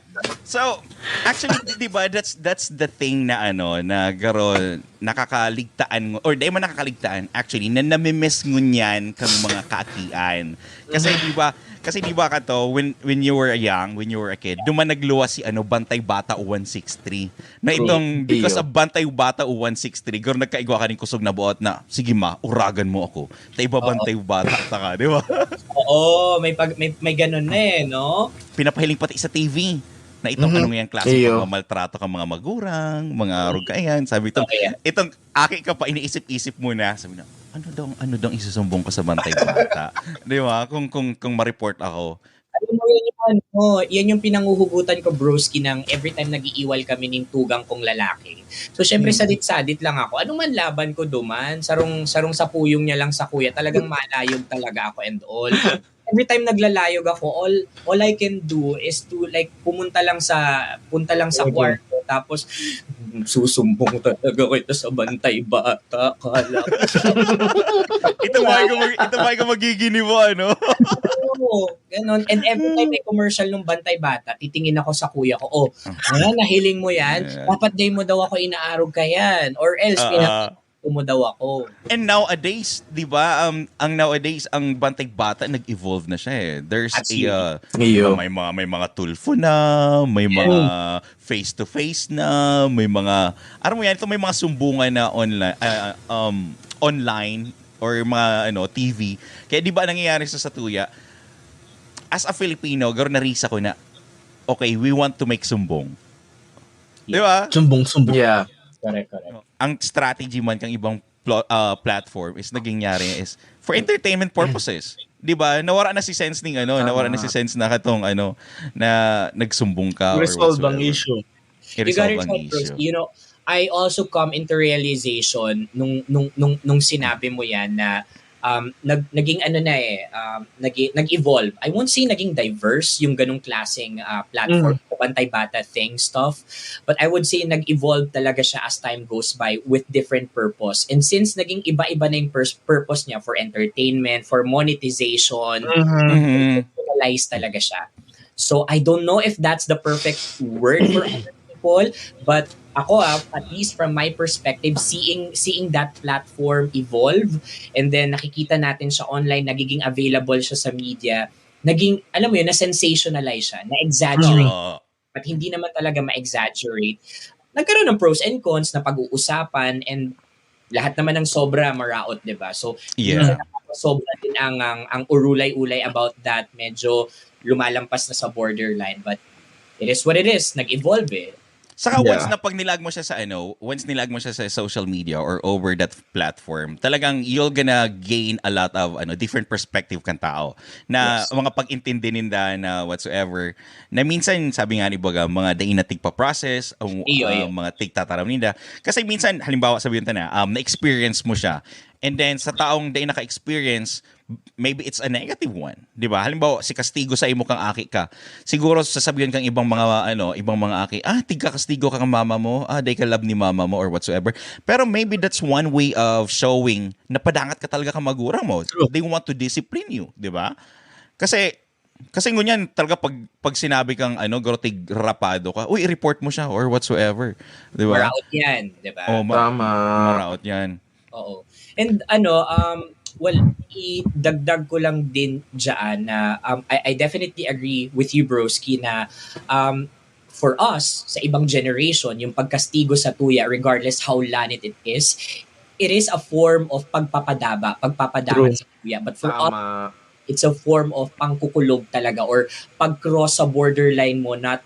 so, actually, di ba, that's the thing na na garo, nakakaligtaan, or di man nakakaligtaan, actually, na namimiss ngunyan kang mga kaakian. Kasi di ba ka to, when you were young, when you were a kid, duman nagluwas si Bantay Bata o 163. Na itong, because of Bantay Bata o 163, garo nagkaigwa ka rin kusog na buot na, sige ma, uragan mo ako. Tayo ba Bantay Bata ta ka, di ba? Oo, may ganun na eh, no? Pinapahiling pati sa TV na itong yung klase pagmamaltrato ka mga magurang, mga rugayan. Sabi itong aki ka pa iniisip-isip muna. Sabi na, ano daw isusumbong ko sa Bantay Bata? Di ba? Kung ma-report ako. Alam mo, yan yung pinanguhugutan ko, broski, ng every time nag-iiwal kami ng tugang kong lalaki. So, syempre, sadit-sadit lang ako. Ano man laban ko duman, sarong sa puyong niya lang sa kuya, talagang malayog talaga ako and all. Every time naglalayog ako, all I can do is to like punta lang sa kwarto, tapos susumbong talaga kita sa Bantay Bata. Kala. Ito ba yung magigini mo, ano? Oo, ganun. And every time may commercial ng Bantay Bata, titingin ako sa kuya ko, nahiling mo yan? Dapat day mo daw ako inaarog ka yan. Or else, mo daw ako. And nowadays, di ba, ang Bantay Bata nag-evolve na siya eh. There's may mga tulfo na, may mga face-to-face na, may mga, may mga sumbungan na online or mga TV. Kaya di ba nangyayari sa Tuya, as a Filipino, garo narisa ko na, okay, we want to make sumbong. Di ba? Sumbong. Yeah. Correct. Ang strategy man kang ibang platform is naging yari is for entertainment purposes. 'Di ba? Nawara na si sense nawara na si sense na katong na nagsumbong ka or Resolve ang whatsoever. issue. I-resolve ang issue. I also come into realization nung sinabi mo yan na naging nag-evolve. I won't say naging diverse yung ganung klaseng platform, Bantay Bata thing stuff, but I would say nag-evolve talaga siya as time goes by with different purpose. And since naging iba-iba na yung purpose niya for entertainment, for monetization, realize talaga siya. So I don't know if that's the perfect word for other people, but ako at least from my perspective, seeing that platform evolve, and then nakikita natin siya online, nagiging available siya sa media, naging, alam mo yun, na-sensationalize siya, na-exaggerate, Oo. but hindi naman talaga ma-exaggerate. Nagkaroon ng pros and cons na pag-uusapan, and lahat naman ng sobra maraot, di ba? So, Yeah. sobra din ang urulay-ulay about that, medyo lumalampas na sa borderline, but it is what it is, nag-evolve eh. Saka Yeah. once na pag nilag mo siya sa once nilag mo siya sa social media or over that platform, talagang you're gonna gain a lot of different perspective kang tao. Na Yes. mga pag-intindi ninda na whatsoever. Na minsan, sabi nga ni Baga, mga dain na tigpa-process, Iyo. mga tigtataram ninda. Kasi minsan, halimbawa sabihin ta na, na-experience mo siya. And then, sa taong dain naka-experience, maybe it's a negative one, 'di ba? Halimbawa si kastigo sa imo kang aki ka. Siguro sasabihin kang ibang mga aki, tigka kastigo ka ng mama mo, day ka love ni mama mo or whatsoever. Pero maybe that's one way of showing na padangat ka talaga ka magulang mo. True. They want to discipline you, 'di ba? Kasi ngunyan talaga pag sinabi kang grotig rapado ka, uy, i-report mo siya or whatsoever, 'di ba? Maraot yan, di ba? Oh, Tama. maraot 'yan. Oo. And well, idagdag ko lang din dyan na I definitely agree with you, Broski, na for us, sa ibang generation, yung pagkastigo sa tuya, regardless how lanit it is a form of pagpapadangat sa tuya. But for us, Tama. it's a form of pangkukulog talaga, or pag-cross sa borderline mo, not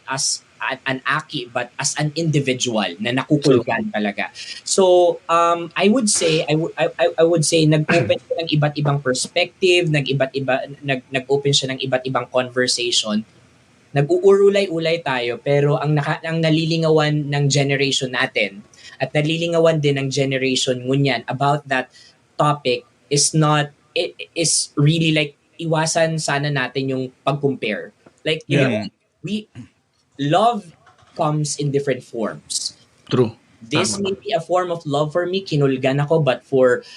as an aki but as an individual na nakukulgan talaga. So I would say nag-open siya ng iba't ibang perspective, nag-open siya ng iba't ibang conversation. Nag-uurulay-ulay tayo, pero ang nalilingawan ng generation natin at nalilingawan din ng generation ngunyan about that topic is really like, iwasan sana natin yung pag-compare. Like, Yeah. love comes in different forms. True. This Tama. may be a form of love for me, kinulgan ako, but for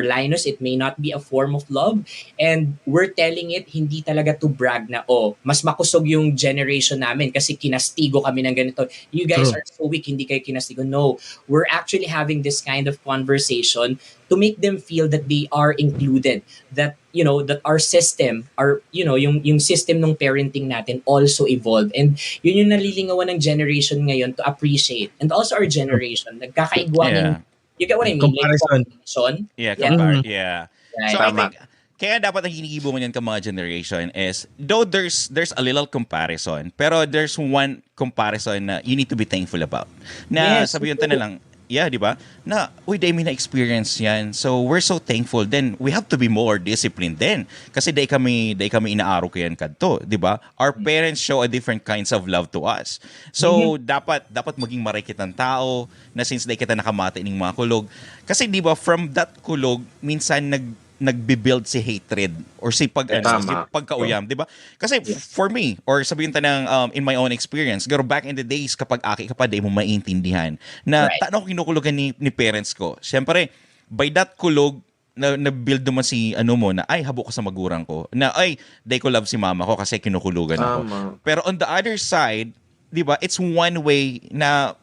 Linus, it may not be a form of love. And we're telling it, hindi talaga to brag na, mas makusog yung generation namin kasi kinastigo kami ng ganito. You guys True. are so weak, hindi kayo kinastigo. No, we're actually having this kind of conversation to make them feel that they are included, that that our system, yung system ng parenting natin also evolved, and yun yung nalilingawan ng generation ngayon to appreciate, and also our generation nagkakaigwang. You get what I mean? Comparison. Comparison. Yeah, Yeah. yeah. Right. So I Tama. think kaya dapat ang hinihibo mo yan ka mga generation is, though there's a little comparison, pero there's one comparison na you need to be thankful about. Na Yes, sabihin ta na lang, yeah, di ba? Na, uy, dahil may na-experience yan. So, we're so thankful. Then, we have to be more disciplined then. Kasi dahil kami inaaro ko yan kadto, di ba? Our parents show a different kinds of love to us. So, dapat maging marikit ng tao na since dahil kita nakamati ng mga kulog. Kasi, di ba, from that kulog, minsan nagbi-build si hatred or si Tama. pagkauyam, di ba? Kasi for me, or sabihin ta ng in my own experience, pero back in the days, kapag aki ka pa, di mo maintindihan na Right. taano ko kinukulugan ni parents ko. Siyempre, by that kulog, na-build naman si mo na, ay, habo ko sa magurang ko. Na, ay, di ko love si mama ko kasi kinukulugan ako. Tama. Pero on the other side, di ba, it's one way na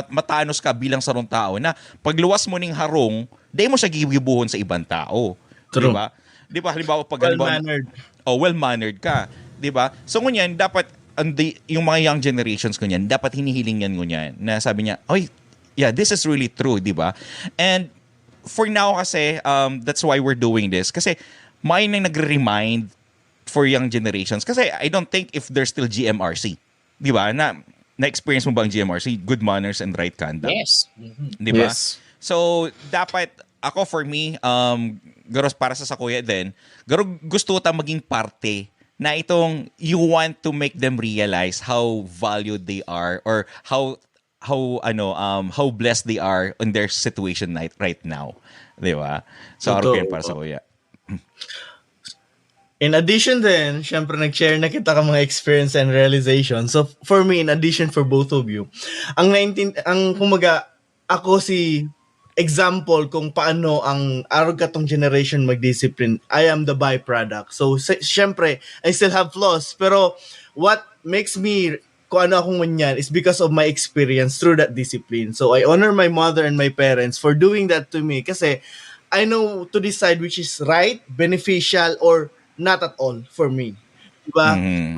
matanos ka bilang sarong tao na pagluwas mo ning harong, di mo siya gigibuhon sa ibang tao. True. Di ba? Di ba, halimbawa pag Well-mannered. well-mannered ka. Di ba? So, ngunyan, dapat, yung mga young generations ngunyan, dapat hinihiling yan ngunyan, na sabi niya, oy, yeah, this is really true, di ba? And, for now kasi, that's why we're doing this. Kasi, may nang nagre-remind for young generations. Kasi, I don't think if there's still GMRC. Di ba? Na-experience mo ba ang GMRC? Good manners and right conduct. Yes. Mhm. Di ba? Yes. So, dapat, ako for me, garo para sa kuya din, garo gusto ta maging parte na itong you want to make them realize how valued they are or how blessed they are in their situation right now. Di ba? So, Totoo. araw yan para sa kuya. In addition then, syempre nag-share na kita ka mga experience and realization. So for me, in addition for both of you, kumaga, ako si example kung paano ang araw katong generation mag-discipline. I am the byproduct. So syempre, I still have flaws. Pero what makes me kung ano akong ngunyan is because of my experience through that discipline. So I honor my mother and my parents for doing that to me kasi I know to decide which is right, beneficial, or not at all for me. Diba? Mhm.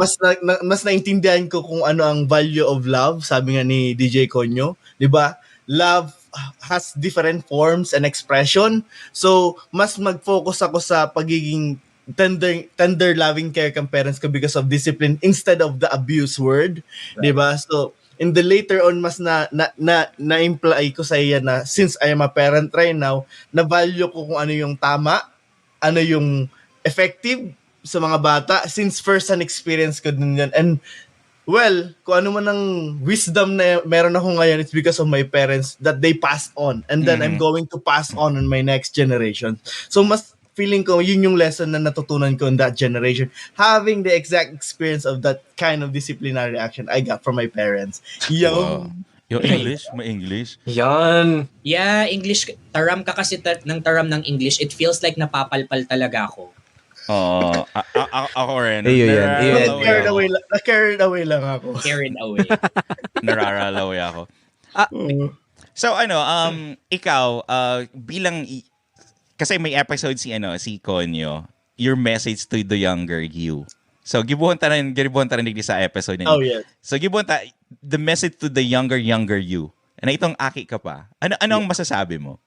Mas naintindihan ko kung ano ang value of love, sabi nga ni DJ Conyo. Diba? Love has different forms and expression. So, mas mag-focus ako sa pagiging tender loving care kang parents ko because of discipline instead of the abuse word. Right. Diba? So, in the later on, mas na-imply ko sa iya na since I am a parent right now, na-value ko kung ano yung tama, ano yung effective sa mga bata since first-hand experience ko din yan. And well, kung ano man ang wisdom na meron ako ngayon, it's because of my parents that they passed on. And then I'm going to pass on my next generation. So mas feeling ko, yun yung lesson na natutunan ko in that generation. Having the exact experience of that kind of disciplinary action I got from my parents. Wow. Yung English? May English? Yan. Yeah, English. Taram ka kasi ng taram ng English. It feels like napapalpal talaga ako. Oo. Ako rin. Iyo yan. Na-carried away lang ako. Carried away. Nararalaway ako. So ikaw bilang kasi may episode si Conyo, your message to the younger you. So gibuhon ta rin sa episode niya. Oh yes. So gibuhon ta the message to the younger you. Na itong aki ka pa. Ano ang masasabi mo?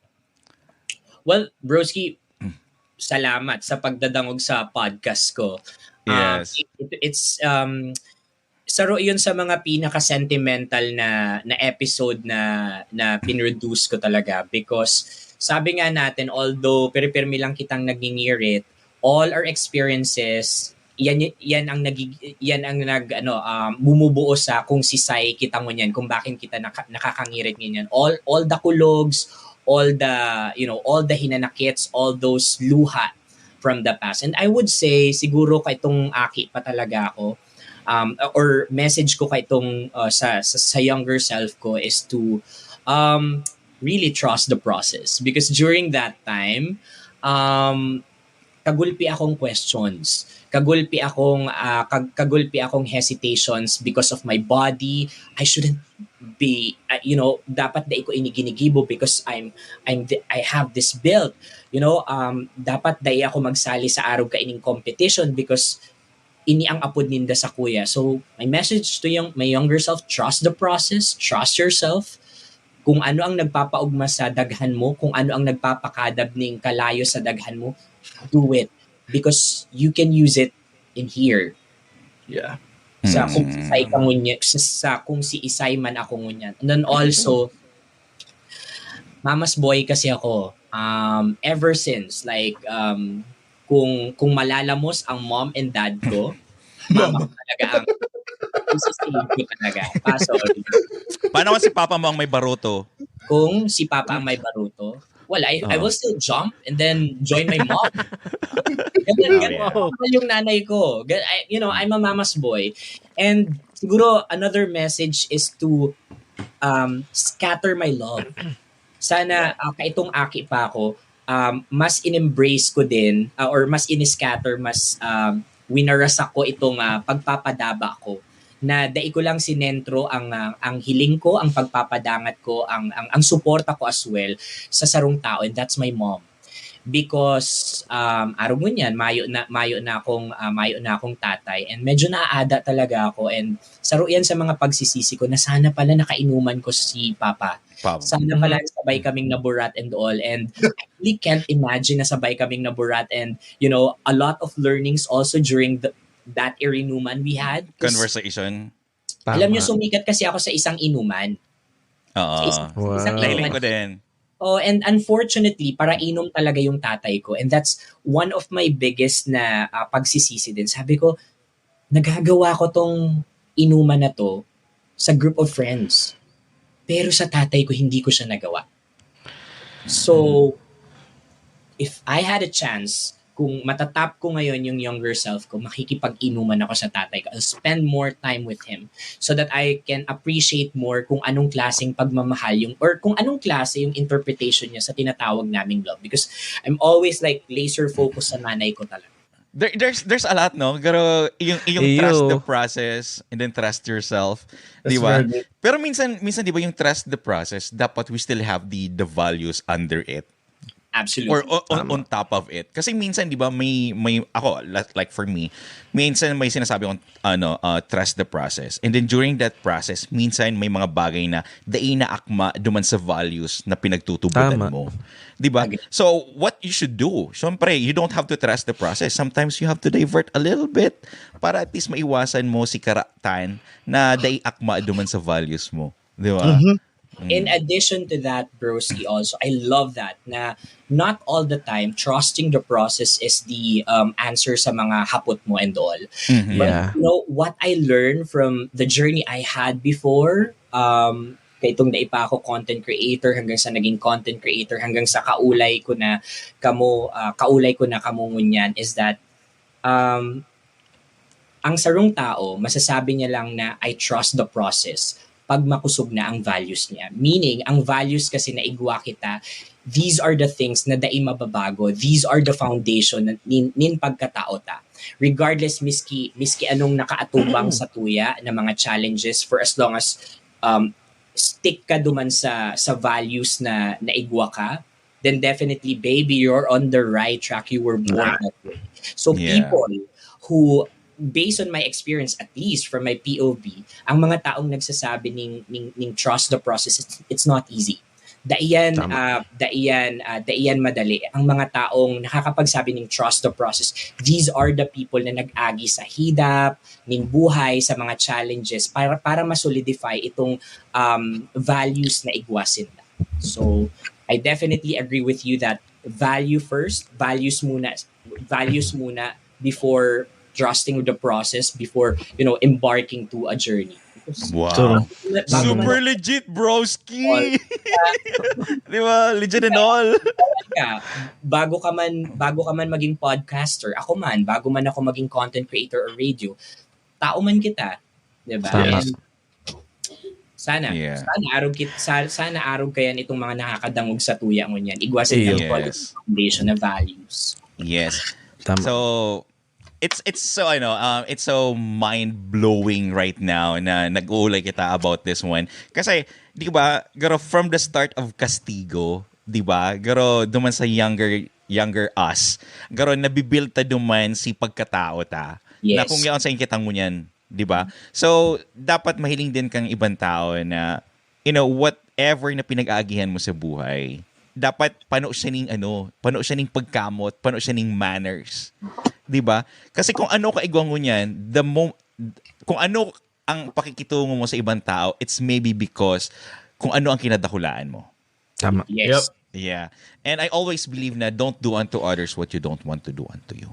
Well, broski, salamat sa pagdadangog sa podcast ko. Yes. It's saro yun sa mga pinaka-sentimental na episode na pinroduce ko talaga because sabi nga natin, although pirmi lang kitang nagingirit, all our experiences yan ang bumubuo sa kung si Sai kita mo niyan, kung bakit kita nakakangirit niyan. All the kulogs, all the hinanakits, all those luha from the past. And I would say, siguro kay itong aki pa talaga ako, or message ko kay itong sa younger self ko is to really trust the process. Because during that time, kagulpi akong questions. Kagulpi akong hesitations because of my body. I shouldn't be dapat da ko iniginigibo because I have this build, dapat da ako magsali sa araw ka ining competition because ini ang apod ninda sa kuya. So my message to my younger self, trust the process, trust yourself. Kung ano ang nagpapaugma sa daghan mo, kung ano ang nagpapakadab ning kalayo sa daghan mo, do it because you can use it in here. Yeah. Sa kung si Isay ka ngunyan, sa kung si Isay man ako ngunyan. And then also, mama's boy kasi ako. Ever since, like, kung malalamos ang mom and dad ko, mama ko talaga ang isisave ko talaga. Sorry. Paano kung si Papa mo ang may baruto? Kung si Papa ang may baruto, well, I will still jump and then join my mom. Ganun yung nanay ko. I'm a mama's boy. And siguro another message is to scatter my love. Sana kaitong aki pa ako, mas in-embrace ko din or mas in-scatter, mas winarasak ko itong pagpapadaba ko. Na dai ko lang sinentro ang hiling ko, ang pagpapadangat ko, ang suporta ko as well sa sarong tao, and that's my mom. Because araw mo niyan, mayo na akong tatay, and medyo naaada talaga ako, and saro yan sa mga pagsisisi ko na sana pala nakainuman ko si Papa. Sana pala sabay kaming naburat and all, and I really can't imagine na sabay kaming naburat, and a lot of learnings also during that inuman we had. Conversation. Alam niyo, sumikat kasi ako sa isang inuman. Oo. Isang inuman. Ko din. Oh, and unfortunately, para inom talaga yung tatay ko. And that's one of my biggest na pagsisisi din. Sabi ko, nagagawa ko tong inuman na to sa group of friends. Pero sa tatay ko, hindi ko siya nagawa. So, if I had a chance, kung matatap ko ngayon yung younger self ko, makikipag-inuman ako sa tatay ko. I'll spend more time with him so that I can appreciate more kung anong klaseng pagmamahal or kung anong klase yung interpretation niya sa tinatawag naming love. Because I'm always like laser focused sa nanay ko talaga. There's a lot, no? Pero yung trust the process and then trust yourself, di ba? very good. Pero minsan di ba yung trust the process, dapat we still have the values under it. Absolutely. Or on top of it. Kasi minsan, di ba, may ako, like for me, minsan may sinasabi akong, trust the process. And then during that process, minsan may mga bagay na akma duman sa values na pinagtutubutan Tama. mo. Di ba? So, what you should do, syempre, you don't have to trust the process. Sometimes you have to divert a little bit para at least maiwasan mo si karatan na akma duman sa values mo. Di ba? In addition to that, broski, also, I love that na not all the time trusting the process is the answer sa mga hapot mo and all. But Yeah. you know what I learned from the journey I had before, kaya itong naipa ako content creator hanggang sa naging content creator hanggang sa kaulay ko na kamungunyan is that ang sarong tao, masasabi niya lang na I trust the process pag makusog na ang values niya. Meaning, ang values kasi na igwa kita, these are the things na dai mababago. These are the foundation nin pagkatao ta. Regardless, miski anong nakaatubang sa tuya na mga challenges, for as long as stick ka duman sa values na igwa ka, then definitely, baby, you're on the right track. You were born that way. So Yeah. people who, based on my experience, at least from my POV, ang mga taong nagsasabi ning trust the process, it's not easy. Daiyan madali. Ang mga taong nakakapagsabi ng trust the process, these are the people na nag-agi sa hidap, ning buhay, sa mga challenges para ma-solidify itong values na igwasin na. So, I definitely agree with you that values muna before trusting the process, before embarking to a journey. Wow. So, Super legit, broski. Di ba? Legit and all. Bago ka man maging podcaster, ako man, bago man ako maging content creator or radio, tao man kita, 'di ba? Tama. And sana arog kayan itong mga nakakadangog sa tuya mo niyan. Igwasin Yes. ng foundation na values. Yes. Tama. So it's so it's so mind-blowing right now na nag-uulay kita about this one. Kasi, di ba, garo from the start of Castigo, di ba, garo duman sa younger us, garo nabibuild ta duman si pagkatao ta. Yes. Na kung yaon sa ingkitang mo niyan, di ba? So, dapat mahiling din kang ibang tao na, whatever na pinag-aagihan mo sa buhay, dapat pano siya ning pagkamot, pano siya ning manners. 'Di ba? Kasi kung ano ka igwang mo niyan, kung ano ang pakikitungo mo sa ibang tao, it's maybe because kung ano ang kinadahulaan mo. Tama. Yes. Yeah. And I always believe na don't do unto others what you don't want to do unto you.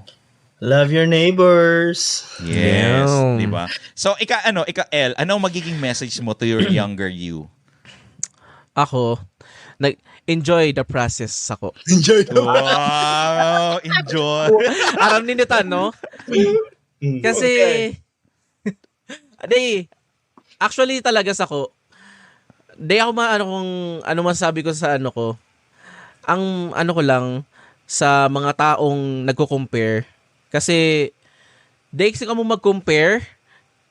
Love your neighbors. Yes, Damn. 'di ba? So ika ano magiging message mo to your younger you? Ako, enjoy the process ako. Enjoy the Wow, enjoy. Aram ni nito, no? Kasi, actually talaga ako, ako ano masabi ko sa ano ko, ang ano ko lang, sa mga taong nagko-compare, kasi, kasi ka mo mag-compare,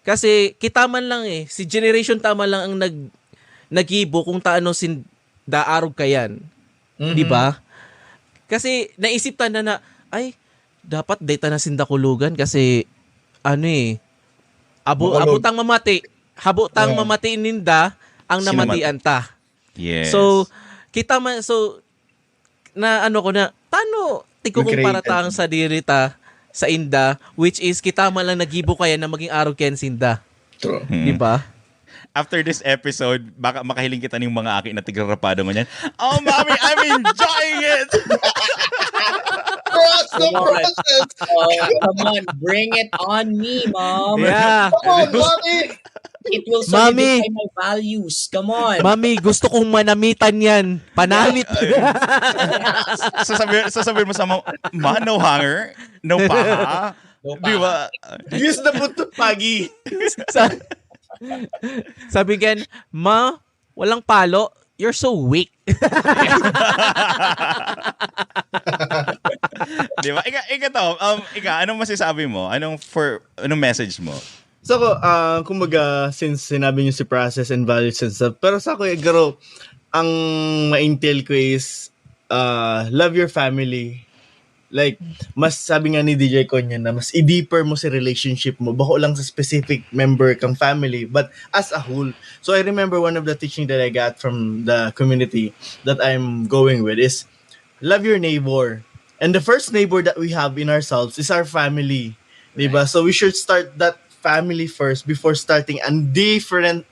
kasi kita man lang si generation tama lang ang nagibo kung taano daarog ka yan. Di ba? Kasi naisip ta na ay dapat data na sindakulugan kasi abutang mamati ninda ang namatian ta. Yes. So kita man na ko na tano tikukumpara ta ang sa dirita sa inda, which is kita man lang nagibo kaya na maging arog ken sinda. True. Di ba? After this episode, baka makahiling kita ng mga aki na tigrarapado mo niyan. Oh, mommy, I'm enjoying it! Trust the process. Come on, bring it on me, mom. Yeah. Come on, mommy. It will Mami. solidify my values. Come on. Mami, gusto kong manamitan yan. Panamit. Sasabihin mo sa ma, no hanger, no paha. Di ba? Use the buto pagi. Sabi gan, ma, walang palo. You're so weak. Di ba? Anong masasabi mo? Anong message mo? So, kumbaga, since sinabi niyo si process and values and stuff, pero sa ako, Garo, ang ma-intel ko is, love your family. Like, mas sabi nga ni DJ Konya na mas i-deeper mo si relationship mo, bako lang sa specific member kang family, but as a whole. So, I remember one of the teaching that I got from the community that I'm going with is, love your neighbor. And the first neighbor that we have in ourselves is our family. Diba? So, we should start that family first before starting a different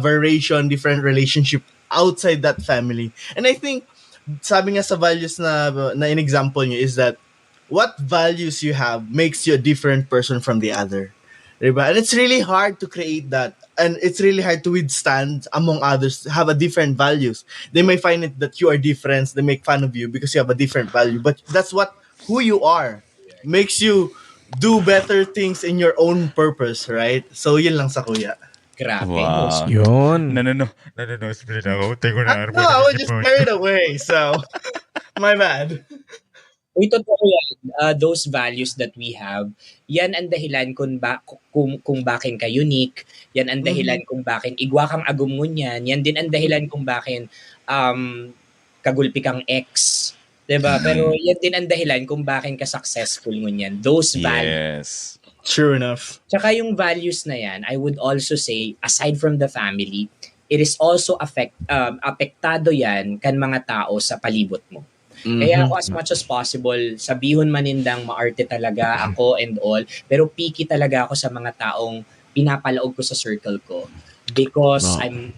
variation, different relationship outside that family. And I think, sabi nga sa values na in-example nyo is that what values you have makes you a different person from the other. Diba? And it's really hard to create that. And it's really hard to withstand among others have a different values. They may find it that you are different. They make fun of you because you have a different value. But that's who you are. Makes you do better things in your own purpose, right? So, yun lang sa kuya. Grabe. Wow. Yun. No. Split ako. Take ko na. No, I was just carried away. So, my bad. Uy, totoo yan. Those values that we have, yan ang dahilan kung bakit ka unique. Yan ang dahilan kung bakit igwa kang agum ngunyan. Yan din ang dahilan kung bakit kagulpi kang ex. Diba? Pero yan din ang dahilan kung bakit ka successful ngunyan. Those values. Yes. True enough. Tsaka yung values na yan, I would also say, aside from the family, it is also apektado yan kan mga tao sa palibot mo. Kaya ako as much as possible, sabihon manindang maarte talaga ako and all, pero picky talaga ako sa mga taong pinapalaog ko sa circle ko. Because I'm,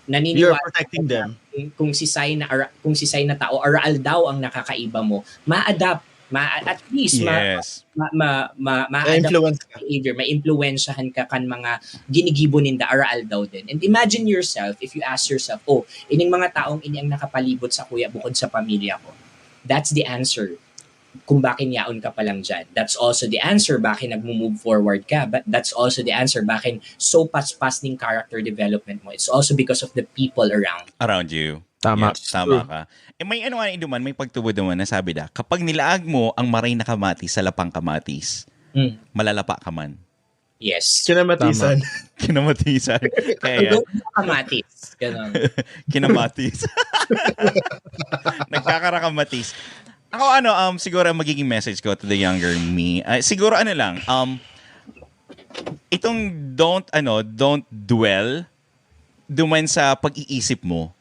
naniniwala. You're protecting them. Kung si Sai na tao, aral daw ang nakakaiba mo, ma-adapt. At least, yes. Ma-influence ka. Behavior, ma-influensyahan ka kan mga ginigibo ninda, aral daw din. And imagine yourself, if you ask yourself, ining mga taong ini ang nakapalibot sa kuya bukod sa pamilya ko. That's the answer kung bakit yaon ka pa lang dyan. That's also the answer bakit nag-move forward ka. But that's also the answer bakit so pas-pas ning character development mo. It's also because of the people around you. Tama. Yes, tama ka. May may pagtubod naman na sabi da, kapag nilaag mo ang maray na kamatis sa lapang kamatis, malalapa ka man. Yes. Kinamatisan. Kinamatisan. Kaya kamatis. Ganun. Kinamatis. Nagkakarakamatis. Ako siguro ang magiging message ko to the younger me. Siguro lang, itong don't dwell duman sa pag-iisip mo.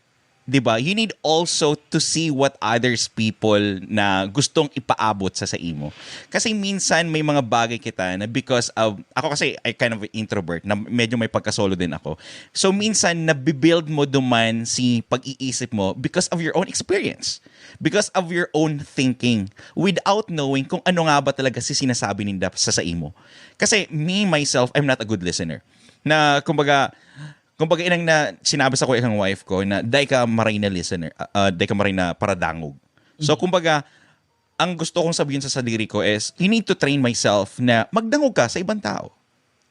'Di ba? You need also to see what others people na gustong ipaabot sa imo. Kasi minsan may mga bagay kita na because of ako kasi I kind of introvert na medyo may pagka-solo din ako. So minsan nabibuild mo duman si pag-iisip mo because of your own experience. Because of your own thinking without knowing kung ano nga ba talaga si sinasabi ninda sa imo. Kasi me myself, I'm not a good listener. Na kumbaga inang na sinabi sa ko ikang wife ko na day ka maray na listener, day ka maray na paradangog. So kumbaga, ang gusto kong sabihin sa sarili ko is, you need to train myself na magdangog ka sa ibang tao.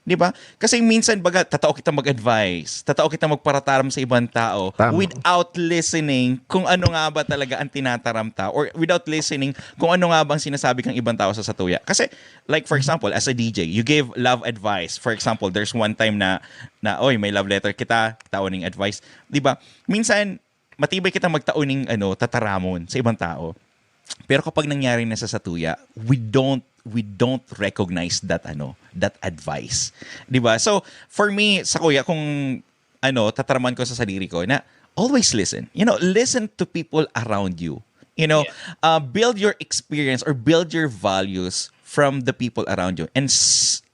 Di ba? Kasi minsan baga, tatao kita mag-advise, tatao kita magparataram sa ibang tao without listening kung ano nga ba talaga ang tinataram tao or without listening kung ano nga bang sinasabi kang ibang tao sa satuya. Kasi, like for example, as a DJ, you give love advice. For example, there's one time na may love letter kita, taoning advice. Di ba? Minsan, matibay kita magtaoning tataramon sa ibang tao. Pero kapag nangyari na sa satuya, we don't recognize that advice. 'Di ba? So, for me, sa kuya kung tataraman ko sa sarili ko na always listen. Listen to people around you. Build your experience or build your values from the people around you. And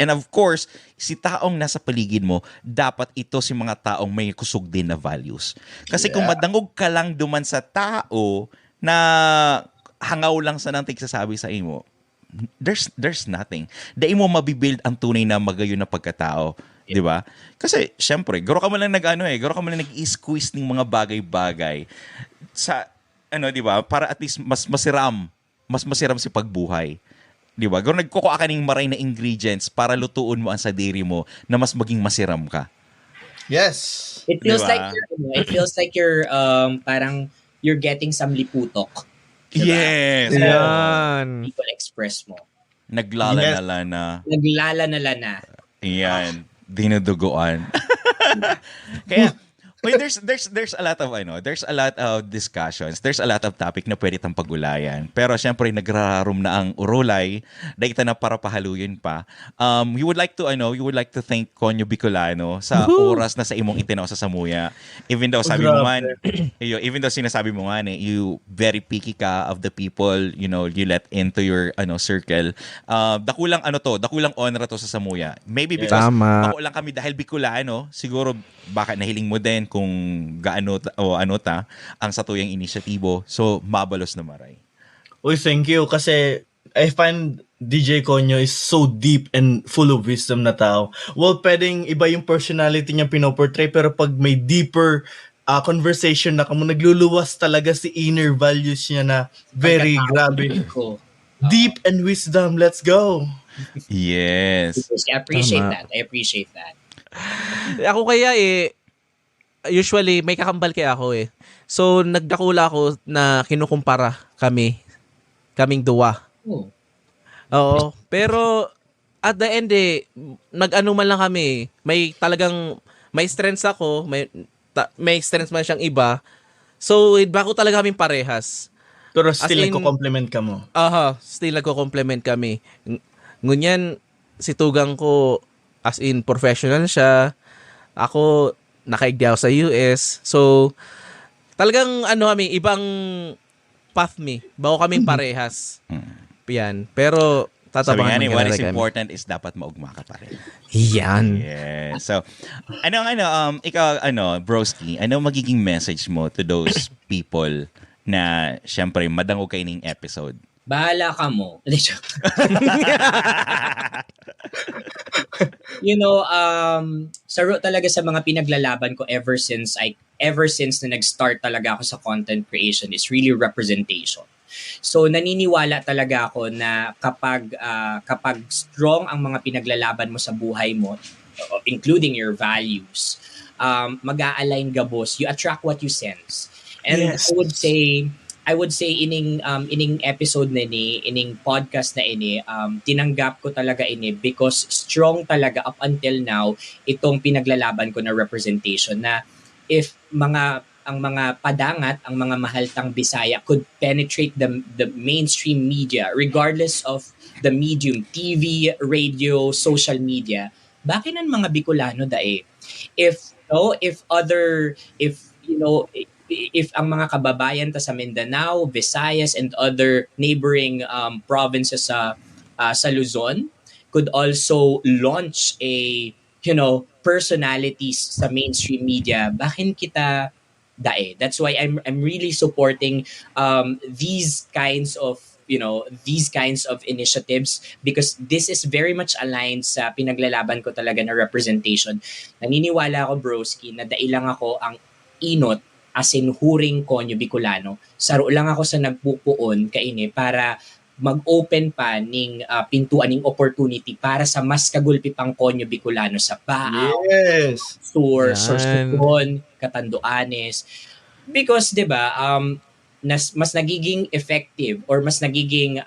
of course, si taong nasa paligid mo, dapat ito si mga taong may kusog din na values. Kasi kung madangog ka lang duman sa tao na hangaw lang sa nang tigsasabi sa imo, there's nothing. Dahil mo mabibuild ang tunay na magayon na pagkatao. Di ba? Kasi, syempre, garo ka mo lang nag-i-squeeze ng mga bagay-bagay sa, di ba? Para at least mas masiram si pagbuhay. Di ba? Garo nagkukuha ka ng maray na ingredients para lutuon mo ang sadiri mo na mas maging masiram ka. Yes. It feels diba? like you're parang you're getting some liputok. Yes. Yan. People express mo. Naglalanala. Naglalanala. Yan. Dinuduguan. Kaya, wait, there's a lot of there's a lot of discussions, there's a lot of topic na pwede tang pagulayan. Pero syempre nagrarum na ang urolay, dahil na para pahaluyin pa. We would like to thank Konyo Bicolano sa oras na sa imong itinaw sa Samuya. Even though sabi mo man, even though sinasabi mo nga you very picky ka of the people, you let into your circle. Dakulang honor to sa Samuya. Maybe because ako lang kami dahil Bicolano, siguro baka nahiling mo din kung gaano ang satuyang inisyatibo. So, mabalos na maray. Uy, thank you. Kasi I find DJ Konyo is so deep and full of wisdom na tao. Well, pwedeng iba yung personality niya pinoportray, pero pag may deeper conversation na kamo, nagluluwas talaga si inner values niya na very grabe. Deep and wisdom. Let's go. Yes. I appreciate that. Ako kaya usually may kakambal kaya ako So nagdakula ako na kinukumpara kaming duwa. Oo, pero at the end nag-ano man lang kami. May talagang may strengths ako, may strengths man siyang iba. So bako talaga kaming parehas. Pero still nagko-compliment ka mo. Still nagko-compliment kami. Ngunyan si tugang ko as in professional siya. Ako nakaigdi ako sa US. So, talagang ibang path bago kaming parehas. Yan. Pero, tatabangan sabi nga what is important is dapat maugma ka pa rin. Yan. Yeah. So, ikaw, broski, ano magiging message mo to those people na, syempre, madangog kayo ng episode? Bahala ka mo. Saro talaga sa mga pinaglalaban ko ever since na nag-start talaga ako sa content creation is really representation. So naniniwala talaga ako na kapag strong ang mga pinaglalaban mo sa buhay mo, including your values, mag-a-align gabos, you attract what you sense. And yes. I would say ining episode na ining podcast na tinanggap ko talaga because strong talaga up until now itong pinaglalaban ko na representation na if ang mga padangat, ang mga mahaltang Bisaya could penetrate the mainstream media regardless of the medium, TV, radio, social media, bakit ang mga Bicolano if ang mga kababayan ta sa Mindanao, Visayas, and other neighboring provinces sa Luzon could also launch personalities sa mainstream media, bakit kita dae? That's why I'm really supporting these kinds of initiatives because this is very much aligned sa pinaglalaban ko talaga na representation. Naniniwala ako, broski, na dailang ako ang inot as in huring Konyo Bicolano. Saro lang ako sa nagpupuon kaini para mag-open pa ning pintuan ning opportunity para sa mas kagulpi pang Konyo Bicolano sa Baaw, Sorsogon, Catanduanes. Because 'di ba, mas nagiging effective or mas nagiging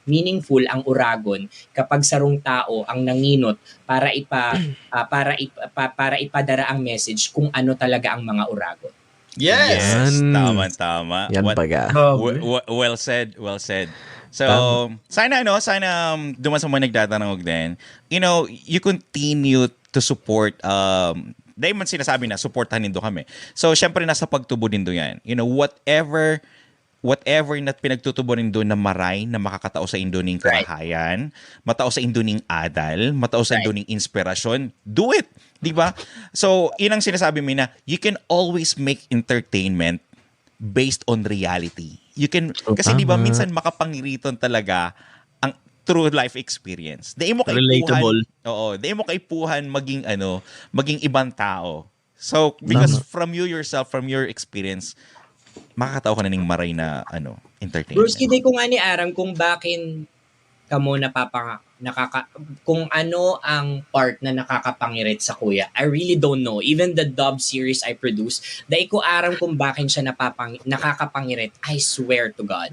meaningful ang uragon kapag sarong tao ang nanginot para ipadara ang message kung ano talaga ang mga uragon. Yes, tama. Yan baga. Well said. So, sana duman sa mga nagtatanong din, you continue to support dahil man sinasabi na supportahan nindo kami. So, syempre nasa pagtubo nindo yan. Whatever na pinagtutubo nindo na maray na makakatao sa indo ning karahayan, matao sa indo ning adal, matao sa indo ning inspirasyon, do it. Di ba? So, inang sinasabi mo na you can always make entertainment based on reality. You can, kasi di ba minsan makapangiriton talaga ang true life experience. Di mo relatable. Di mo kaipuhan maging ibang tao. So, because from you yourself, from your experience, makakatao ka na ng maray na entertainment. Bruce, hindi ko nga ni Aram kung bakin kamo kung ano ang part na nakakapangirit sa kuya. I really don't know. Even the dub series I produce, dahil ko aram kung bakit siya nakakapangirit. I swear to God.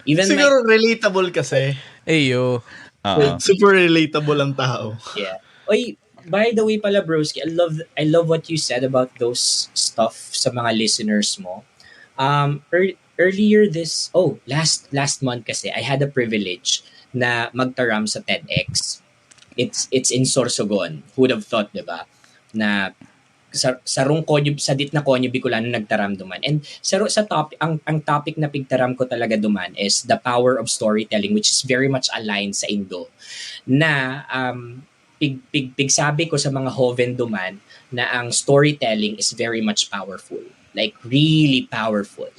Even Siguro relatable kasi. Ayo. Oo. Super relatable ang tao. yeah. Oy, by the way pala broski, I love what you said about those stuff sa mga listeners mo. Earlier last month kasi I had a privilege na magtaram sa TEDx. It's in Sorsogon. Who would have thought, 'di ba? Na sarong konyo sa dit na konyo Bicolano nagtaram duman. And sa topic ang topic na pigtaram ko talaga duman is the power of storytelling, which is very much aligned sa Indo. Na pigsabi ko sa mga hoven duman na ang storytelling is very much powerful. Like really powerful.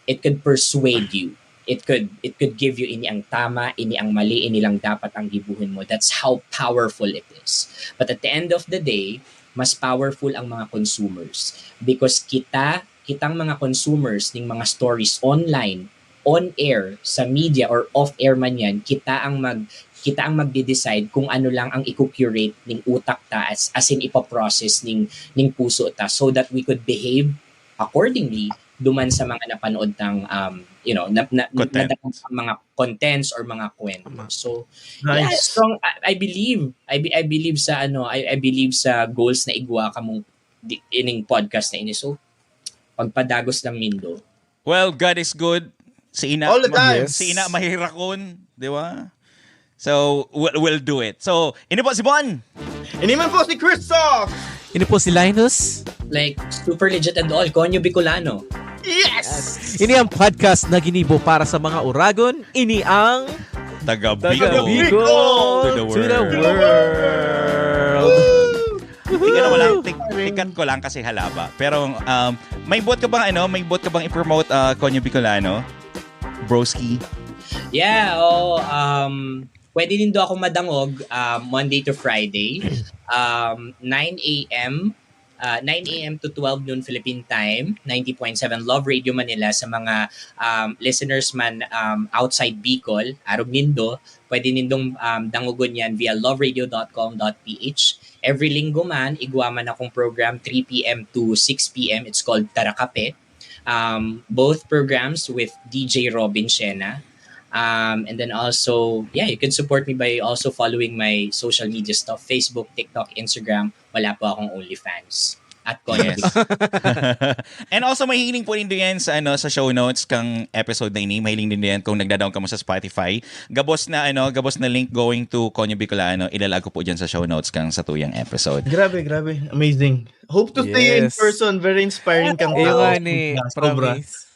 It could persuade you. It could give you ini ang tama, ini ang mali, ini lang dapat ang gibuhin mo. That's how powerful it is. But at the end of the day, mas powerful ang mga consumers because kitang mga consumers ng mga stories online, on air, sa media or off air man yan, kita ang magde-decide kung ano lang ang i-curate ng utak ta as in ipaprocess ng puso ta so that we could behave accordingly duman sa mga napanood ng mga contents or mga kwento. So Nice. yeah, strong I believe sa I believe sa goals na igwa ka mong ining podcast na ini. So pagpadagos ng Mindo. Well, God is good. Si ina All the time. Si ina mahirakon, di ba? So we'll do it. So ini po si Bon. Iniman po si Christoph! Ini po si Linus. Like super legit and all, Konyo Bicolano. Yes! Ini ang podcast na ginibo para sa mga Uragon. Ini ang Taga Taga Bigo. Bicol To the world. Tingnan mo lang, tikat ko lang kasi halaba. Pero may bot ka bang i-promote Konyo Bicolano? Broski. Yeah, pwede din do ako madangog Monday to Friday. 9 a.m. 9 a.m. to 12 noon Philippine time, 90.7 Love Radio Manila sa mga listeners man outside Bicol, Arog Nindo, pwede nindong dangogon yan via loveradio.com.ph. Every linggo man, igwa man akong program 3 p.m. to 6 p.m. It's called Tarakape. Both programs with DJ Robin Shena. And then also, you can support me by also following my social media stuff, Facebook, TikTok, Instagram. Wala po akong OnlyFans. At Konyo Yes. And also mahiling po din yan sa show notes kang episode na ini. Mahiling din yan kung nagda-down ka mo sa Spotify. Gabos na link going to Konyo Bicolano. Ilalag ko po dyan sa show notes kang sa tuyang episode. Grabe. Amazing. Hope to see you in Yes. person. Very inspiring kang Ayo tao. nga ni, Sobra. promise.